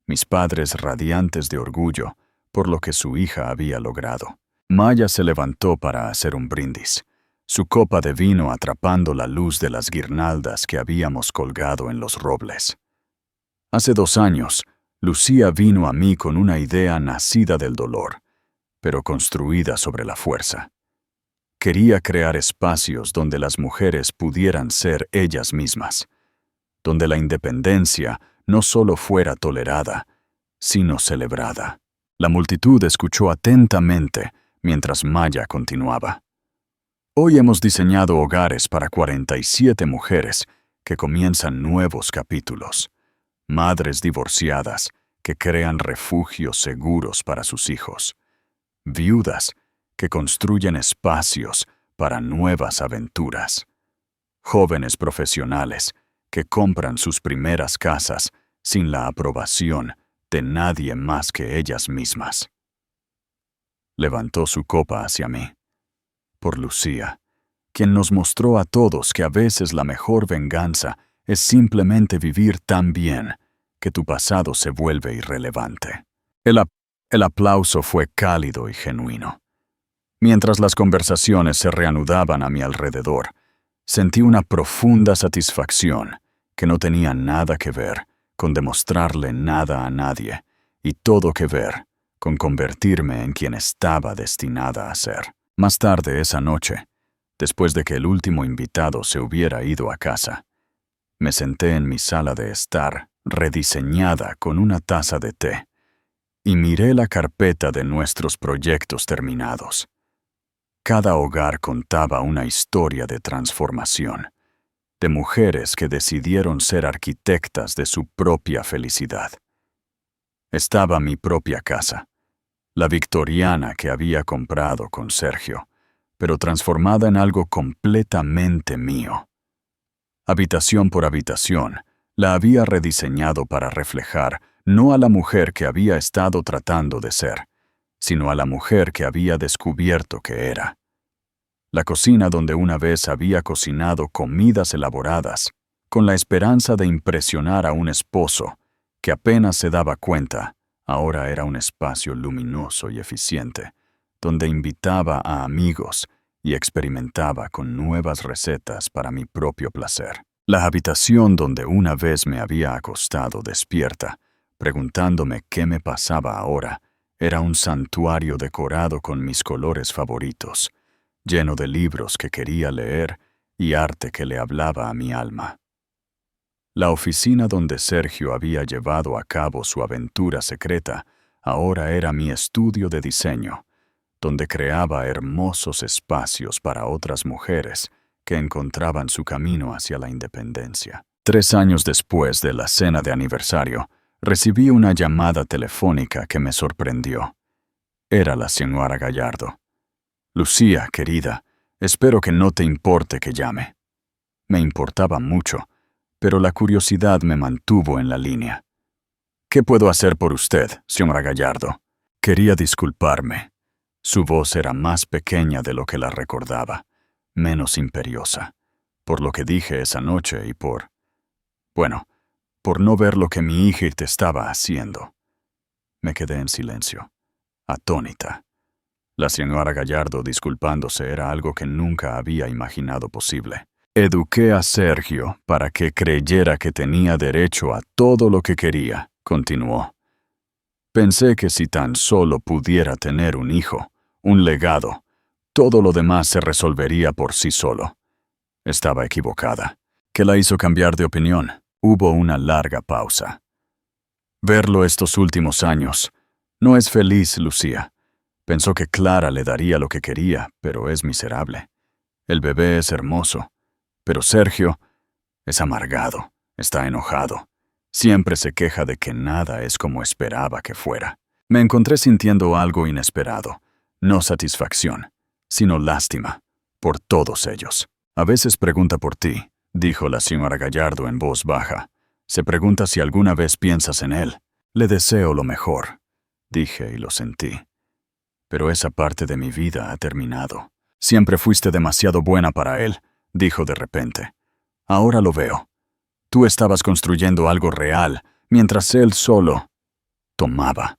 mis padres radiantes de orgullo por lo que su hija había logrado. Maya se levantó para hacer un brindis, su copa de vino atrapando la luz de las guirnaldas que habíamos colgado en los robles. Hace 2 años, Lucía vino a mí con una idea nacida del dolor, pero construida sobre la fuerza. Quería crear espacios donde las mujeres pudieran ser ellas mismas, donde la independencia no solo fuera tolerada, sino celebrada. La multitud escuchó atentamente mientras Maya continuaba. Hoy hemos diseñado hogares para 47 mujeres que comienzan nuevos capítulos. Madres divorciadas que crean refugios seguros para sus hijos. Viudas que construyen espacios para nuevas aventuras. Jóvenes profesionales que compran sus primeras casas sin la aprobación de nadie más que ellas mismas. Levantó su copa hacia mí. Por Lucía, quien nos mostró a todos que a veces la mejor venganza es simplemente vivir tan bien que tu pasado se vuelve irrelevante. El aplauso fue cálido y genuino. Mientras las conversaciones se reanudaban a mi alrededor, sentí una profunda satisfacción que no tenía nada que ver con demostrarle nada a nadie y todo que ver con convertirme en quien estaba destinada a ser. Más tarde esa noche, después de que el último invitado se hubiera ido a casa, me senté en mi sala de estar, rediseñada con una taza de té, y miré la carpeta de nuestros proyectos terminados. Cada hogar contaba una historia de transformación, de mujeres que decidieron ser arquitectas de su propia felicidad. Estaba mi propia casa, la victoriana que había comprado con Sergio, pero transformada en algo completamente mío. Habitación por habitación, la había rediseñado para reflejar no a la mujer que había estado tratando de ser, sino a la mujer que había descubierto que era. La cocina donde una vez había cocinado comidas elaboradas, con la esperanza de impresionar a un esposo que apenas se daba cuenta, ahora era un espacio luminoso y eficiente, donde invitaba a amigos y experimentaba con nuevas recetas para mi propio placer. La habitación donde una vez me había acostado despierta, preguntándome qué me pasaba ahora, era un santuario decorado con mis colores favoritos, lleno de libros que quería leer y arte que le hablaba a mi alma. La oficina donde Sergio había llevado a cabo su aventura secreta ahora era mi estudio de diseño, donde creaba hermosos espacios para otras mujeres que encontraban su camino hacia la independencia. 3 años después de la cena de aniversario, recibí una llamada telefónica que me sorprendió. Era la señora Gallardo. «Lucía, querida, espero que no te importe que llame». Me importaba mucho, pero la curiosidad me mantuvo en la línea. «¿Qué puedo hacer por usted, señora Gallardo?» Quería disculparme. Su voz era más pequeña de lo que la recordaba, menos imperiosa, por lo que dije esa noche y por no ver lo que mi hija te estaba haciendo. Me quedé en silencio, atónita. La señora Gallardo disculpándose era algo que nunca había imaginado posible. «Eduqué a Sergio para que creyera que tenía derecho a todo lo que quería», continuó. «Pensé que si tan solo pudiera tener un hijo, un legado, todo lo demás se resolvería por sí solo». Estaba equivocada. ¿Qué la hizo cambiar de opinión? Hubo una larga pausa. «Verlo estos últimos años. No es feliz, Lucía. Pensó que Clara le daría lo que quería, pero es miserable. El bebé es hermoso, pero Sergio es amargado, está enojado. Siempre se queja de que nada es como esperaba que fuera». Me encontré sintiendo algo inesperado, no satisfacción, sino lástima, por todos ellos. «A veces pregunta por ti», dijo la señora Gallardo en voz baja. «Se pregunta si alguna vez piensas en él. Le deseo lo mejor. dije y lo sentí. Pero esa parte de mi vida ha terminado. Siempre fuiste demasiado buena para él, dijo de repente. Ahora lo veo. Tú estabas construyendo algo real, mientras él solo tomaba.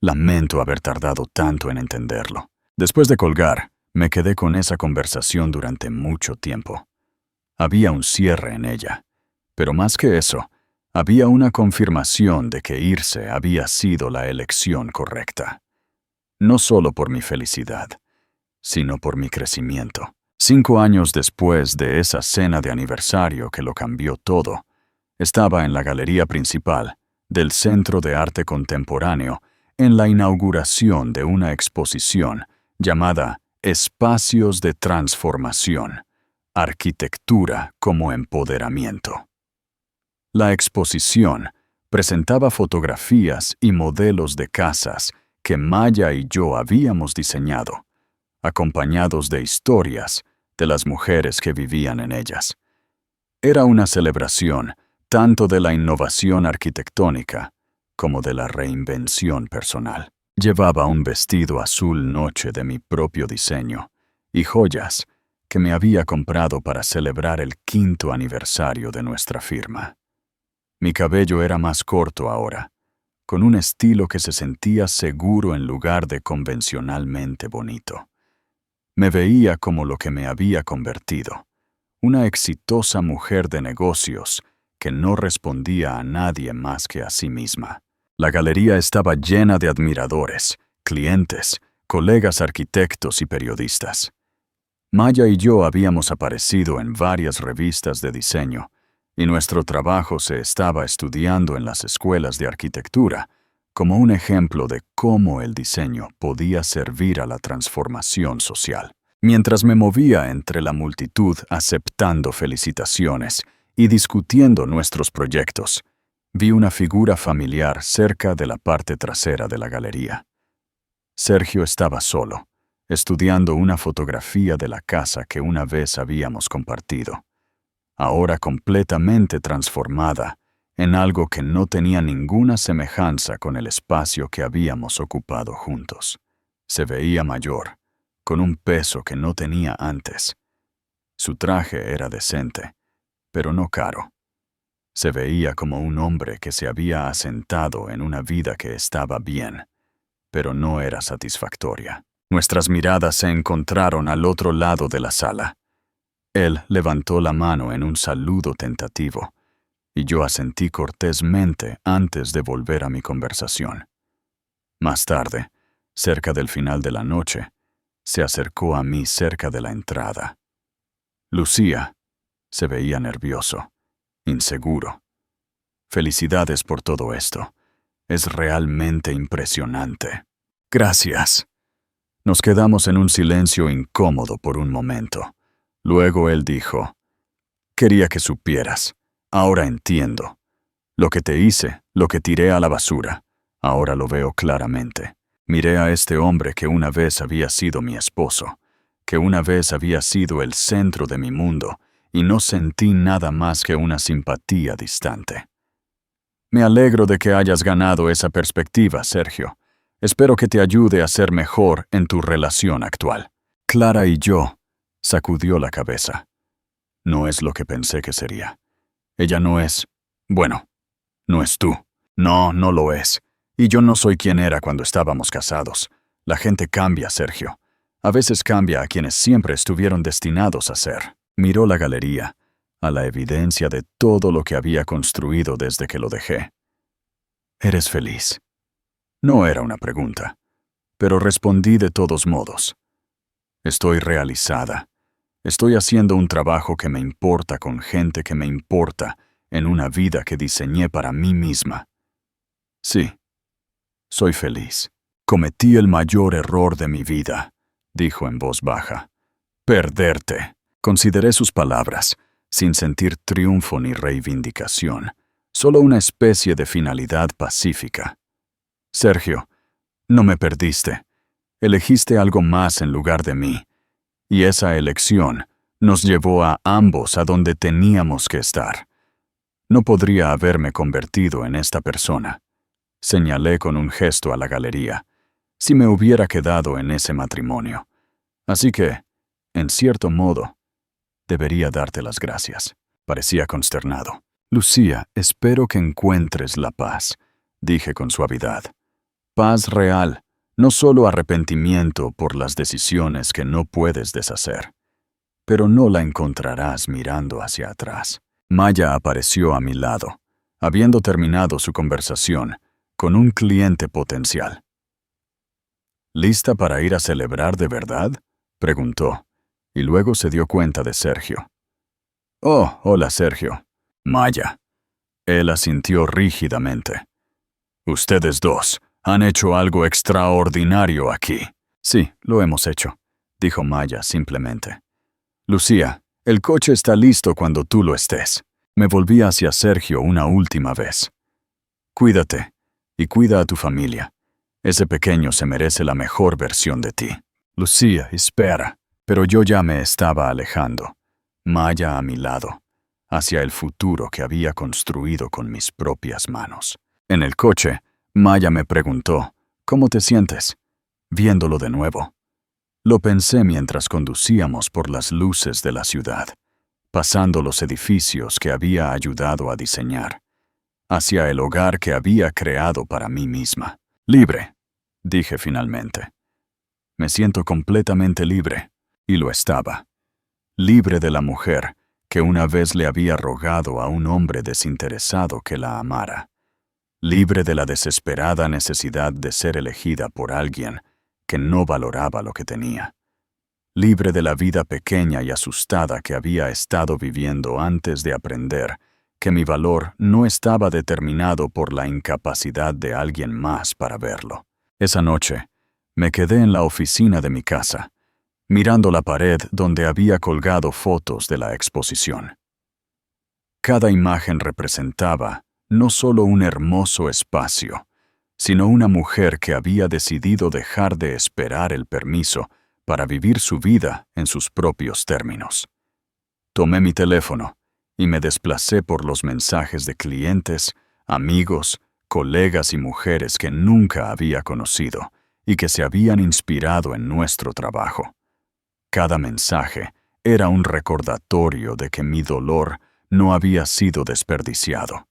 Lamento haber tardado tanto en entenderlo. Después de colgar, me quedé con esa conversación durante mucho tiempo. Había un cierre en ella, pero más que eso, había una confirmación de que irse había sido la elección correcta. No solo por mi felicidad, sino por mi crecimiento. 5 años después de esa cena de aniversario que lo cambió todo, estaba en la galería principal del Centro de Arte Contemporáneo en la inauguración de una exposición llamada Espacios de Transformación, Arquitectura como Empoderamiento. La exposición presentaba fotografías y modelos de casas que Maya y yo habíamos diseñado, acompañados de historias de las mujeres que vivían en ellas. Era una celebración tanto de la innovación arquitectónica como de la reinvención personal. Llevaba un vestido azul noche de mi propio diseño y joyas que me había comprado para celebrar el 5º aniversario de nuestra firma. Mi cabello era más corto ahora, con un estilo que se sentía seguro en lugar de convencionalmente bonito. Me veía como lo que me había convertido, una exitosa mujer de negocios que no respondía a nadie más que a sí misma. La galería estaba llena de admiradores, clientes, colegas arquitectos y periodistas. Maya y yo habíamos aparecido en varias revistas de diseño, y nuestro trabajo se estaba estudiando en las escuelas de arquitectura como un ejemplo de cómo el diseño podía servir a la transformación social. Mientras me movía entre la multitud aceptando felicitaciones y discutiendo nuestros proyectos, vi una figura familiar cerca de la parte trasera de la galería. Sergio estaba solo, estudiando una fotografía de la casa que una vez habíamos compartido, ahora completamente transformada en algo que no tenía ninguna semejanza con el espacio que habíamos ocupado juntos. Se veía mayor, con un peso que no tenía antes. Su traje era decente, pero no caro. Se veía como un hombre que se había asentado en una vida que estaba bien, pero no era satisfactoria. Nuestras miradas se encontraron al otro lado de la sala. Él levantó la mano en un saludo tentativo, y yo asentí cortésmente antes de volver a mi conversación. Más tarde, cerca del final de la noche, se acercó a mí cerca de la entrada. Lucía se veía nervioso, inseguro. Felicidades por todo esto. Es realmente impresionante. Gracias. Nos quedamos en un silencio incómodo por un momento. Luego él dijo, quería que supieras. Ahora entiendo. Lo que te hice, lo que tiré a la basura. Ahora lo veo claramente. Miré a este hombre que una vez había sido mi esposo, que una vez había sido el centro de mi mundo, y no sentí nada más que una simpatía distante. Me alegro de que hayas ganado esa perspectiva, Sergio. Espero que te ayude a ser mejor en tu relación actual. Clara y yo sacudió la cabeza. No es lo que pensé que sería. Ella no es... Bueno, no es tú. No, no lo es. Y yo no soy quien era cuando estábamos casados. La gente cambia, Sergio. A veces cambia a quienes siempre estuvieron destinados a ser. Miró la galería, a la evidencia de todo lo que había construido desde que lo dejé. ¿Eres feliz? No era una pregunta, pero respondí de todos modos. Estoy realizada. Estoy haciendo un trabajo que me importa con gente que me importa en una vida que diseñé para mí misma. Sí, soy feliz. Cometí el mayor error de mi vida, dijo en voz baja. Perderte. Consideré sus palabras, sin sentir triunfo ni reivindicación, solo una especie de finalidad pacífica. Sergio, no me perdiste. Elegiste algo más en lugar de mí, y esa elección nos llevó a ambos a donde teníamos que estar. No podría haberme convertido en esta persona Señalé con un gesto a la galería. Si me hubiera quedado en ese matrimonio. Así que, en cierto modo, debería darte las gracias. Parecía consternado. Lucía, espero que encuentres la paz, dije con suavidad. Paz real, no solo arrepentimiento por las decisiones que no puedes deshacer. Pero no la encontrarás mirando hacia atrás. Maya apareció a mi lado, habiendo terminado su conversación con un cliente potencial. ¿Lista para ir a celebrar de verdad?, preguntó, y luego se dio cuenta de Sergio. Oh, hola, Sergio. Maya. Él asintió rígidamente. Ustedes dos han hecho algo extraordinario aquí. Sí, lo hemos hecho, dijo Maya simplemente. Lucía, el coche está listo cuando tú lo estés. Me volví hacia Sergio una última vez. Cuídate, y cuida a tu familia. Ese pequeño se merece la mejor versión de ti. Lucía, espera. Pero yo ya me estaba alejando. Maya a mi lado, hacia el futuro que había construido con mis propias manos. En el coche, Maya me preguntó, ¿cómo te sientes? Viéndolo de nuevo. Lo pensé mientras conducíamos por las luces de la ciudad, pasando los edificios que había ayudado a diseñar, hacia el hogar que había creado para mí misma. Libre, dije finalmente. Me siento completamente libre, y lo estaba. Libre de la mujer que una vez le había rogado a un hombre desinteresado que la amara. Libre de la desesperada necesidad de ser elegida por alguien que no valoraba lo que tenía. Libre de la vida pequeña y asustada que había estado viviendo antes de aprender que mi valor no estaba determinado por la incapacidad de alguien más para verlo. Esa noche, me quedé en la oficina de mi casa, mirando la pared donde había colgado fotos de la exposición. Cada imagen representaba no solo un hermoso espacio, sino una mujer que había decidido dejar de esperar el permiso para vivir su vida en sus propios términos. Tomé mi teléfono y me desplacé por los mensajes de clientes, amigos, colegas y mujeres que nunca había conocido y que se habían inspirado en nuestro trabajo. Cada mensaje era un recordatorio de que mi dolor no había sido desperdiciado.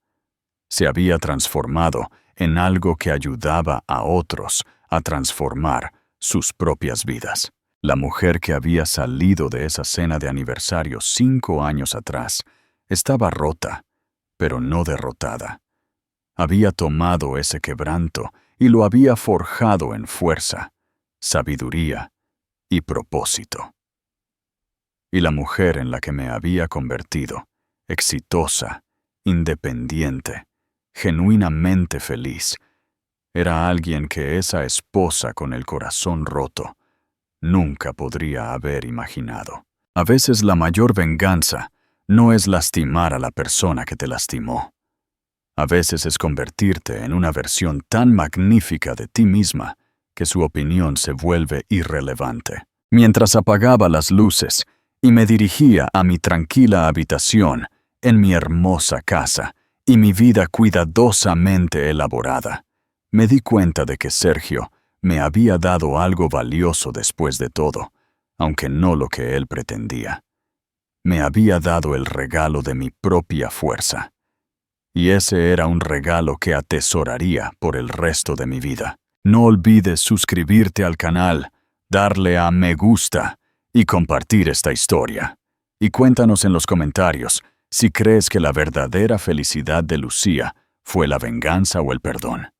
Se había transformado en algo que ayudaba a otros a transformar sus propias vidas. La mujer que había salido de esa cena de aniversario 5 años atrás estaba rota, pero no derrotada. Había tomado ese quebranto y lo había forjado en fuerza, sabiduría y propósito. Y la mujer en la que me había convertido, exitosa, independiente, genuinamente feliz, era alguien que esa esposa con el corazón roto nunca podría haber imaginado. A veces la mayor venganza no es lastimar a la persona que te lastimó. A veces es convertirte en una versión tan magnífica de ti misma que su opinión se vuelve irrelevante. Mientras apagaba las luces y me dirigía a mi tranquila habitación en mi hermosa casa y mi vida cuidadosamente elaborada, me di cuenta de que Sergio me había dado algo valioso después de todo, aunque no lo que él pretendía. Me había dado el regalo de mi propia fuerza. Y ese era un regalo que atesoraría por el resto de mi vida. No olvides suscribirte al canal, darle a me gusta y compartir esta historia. Y cuéntanos en los comentarios si crees que la verdadera felicidad de Lucía fue la venganza o el perdón.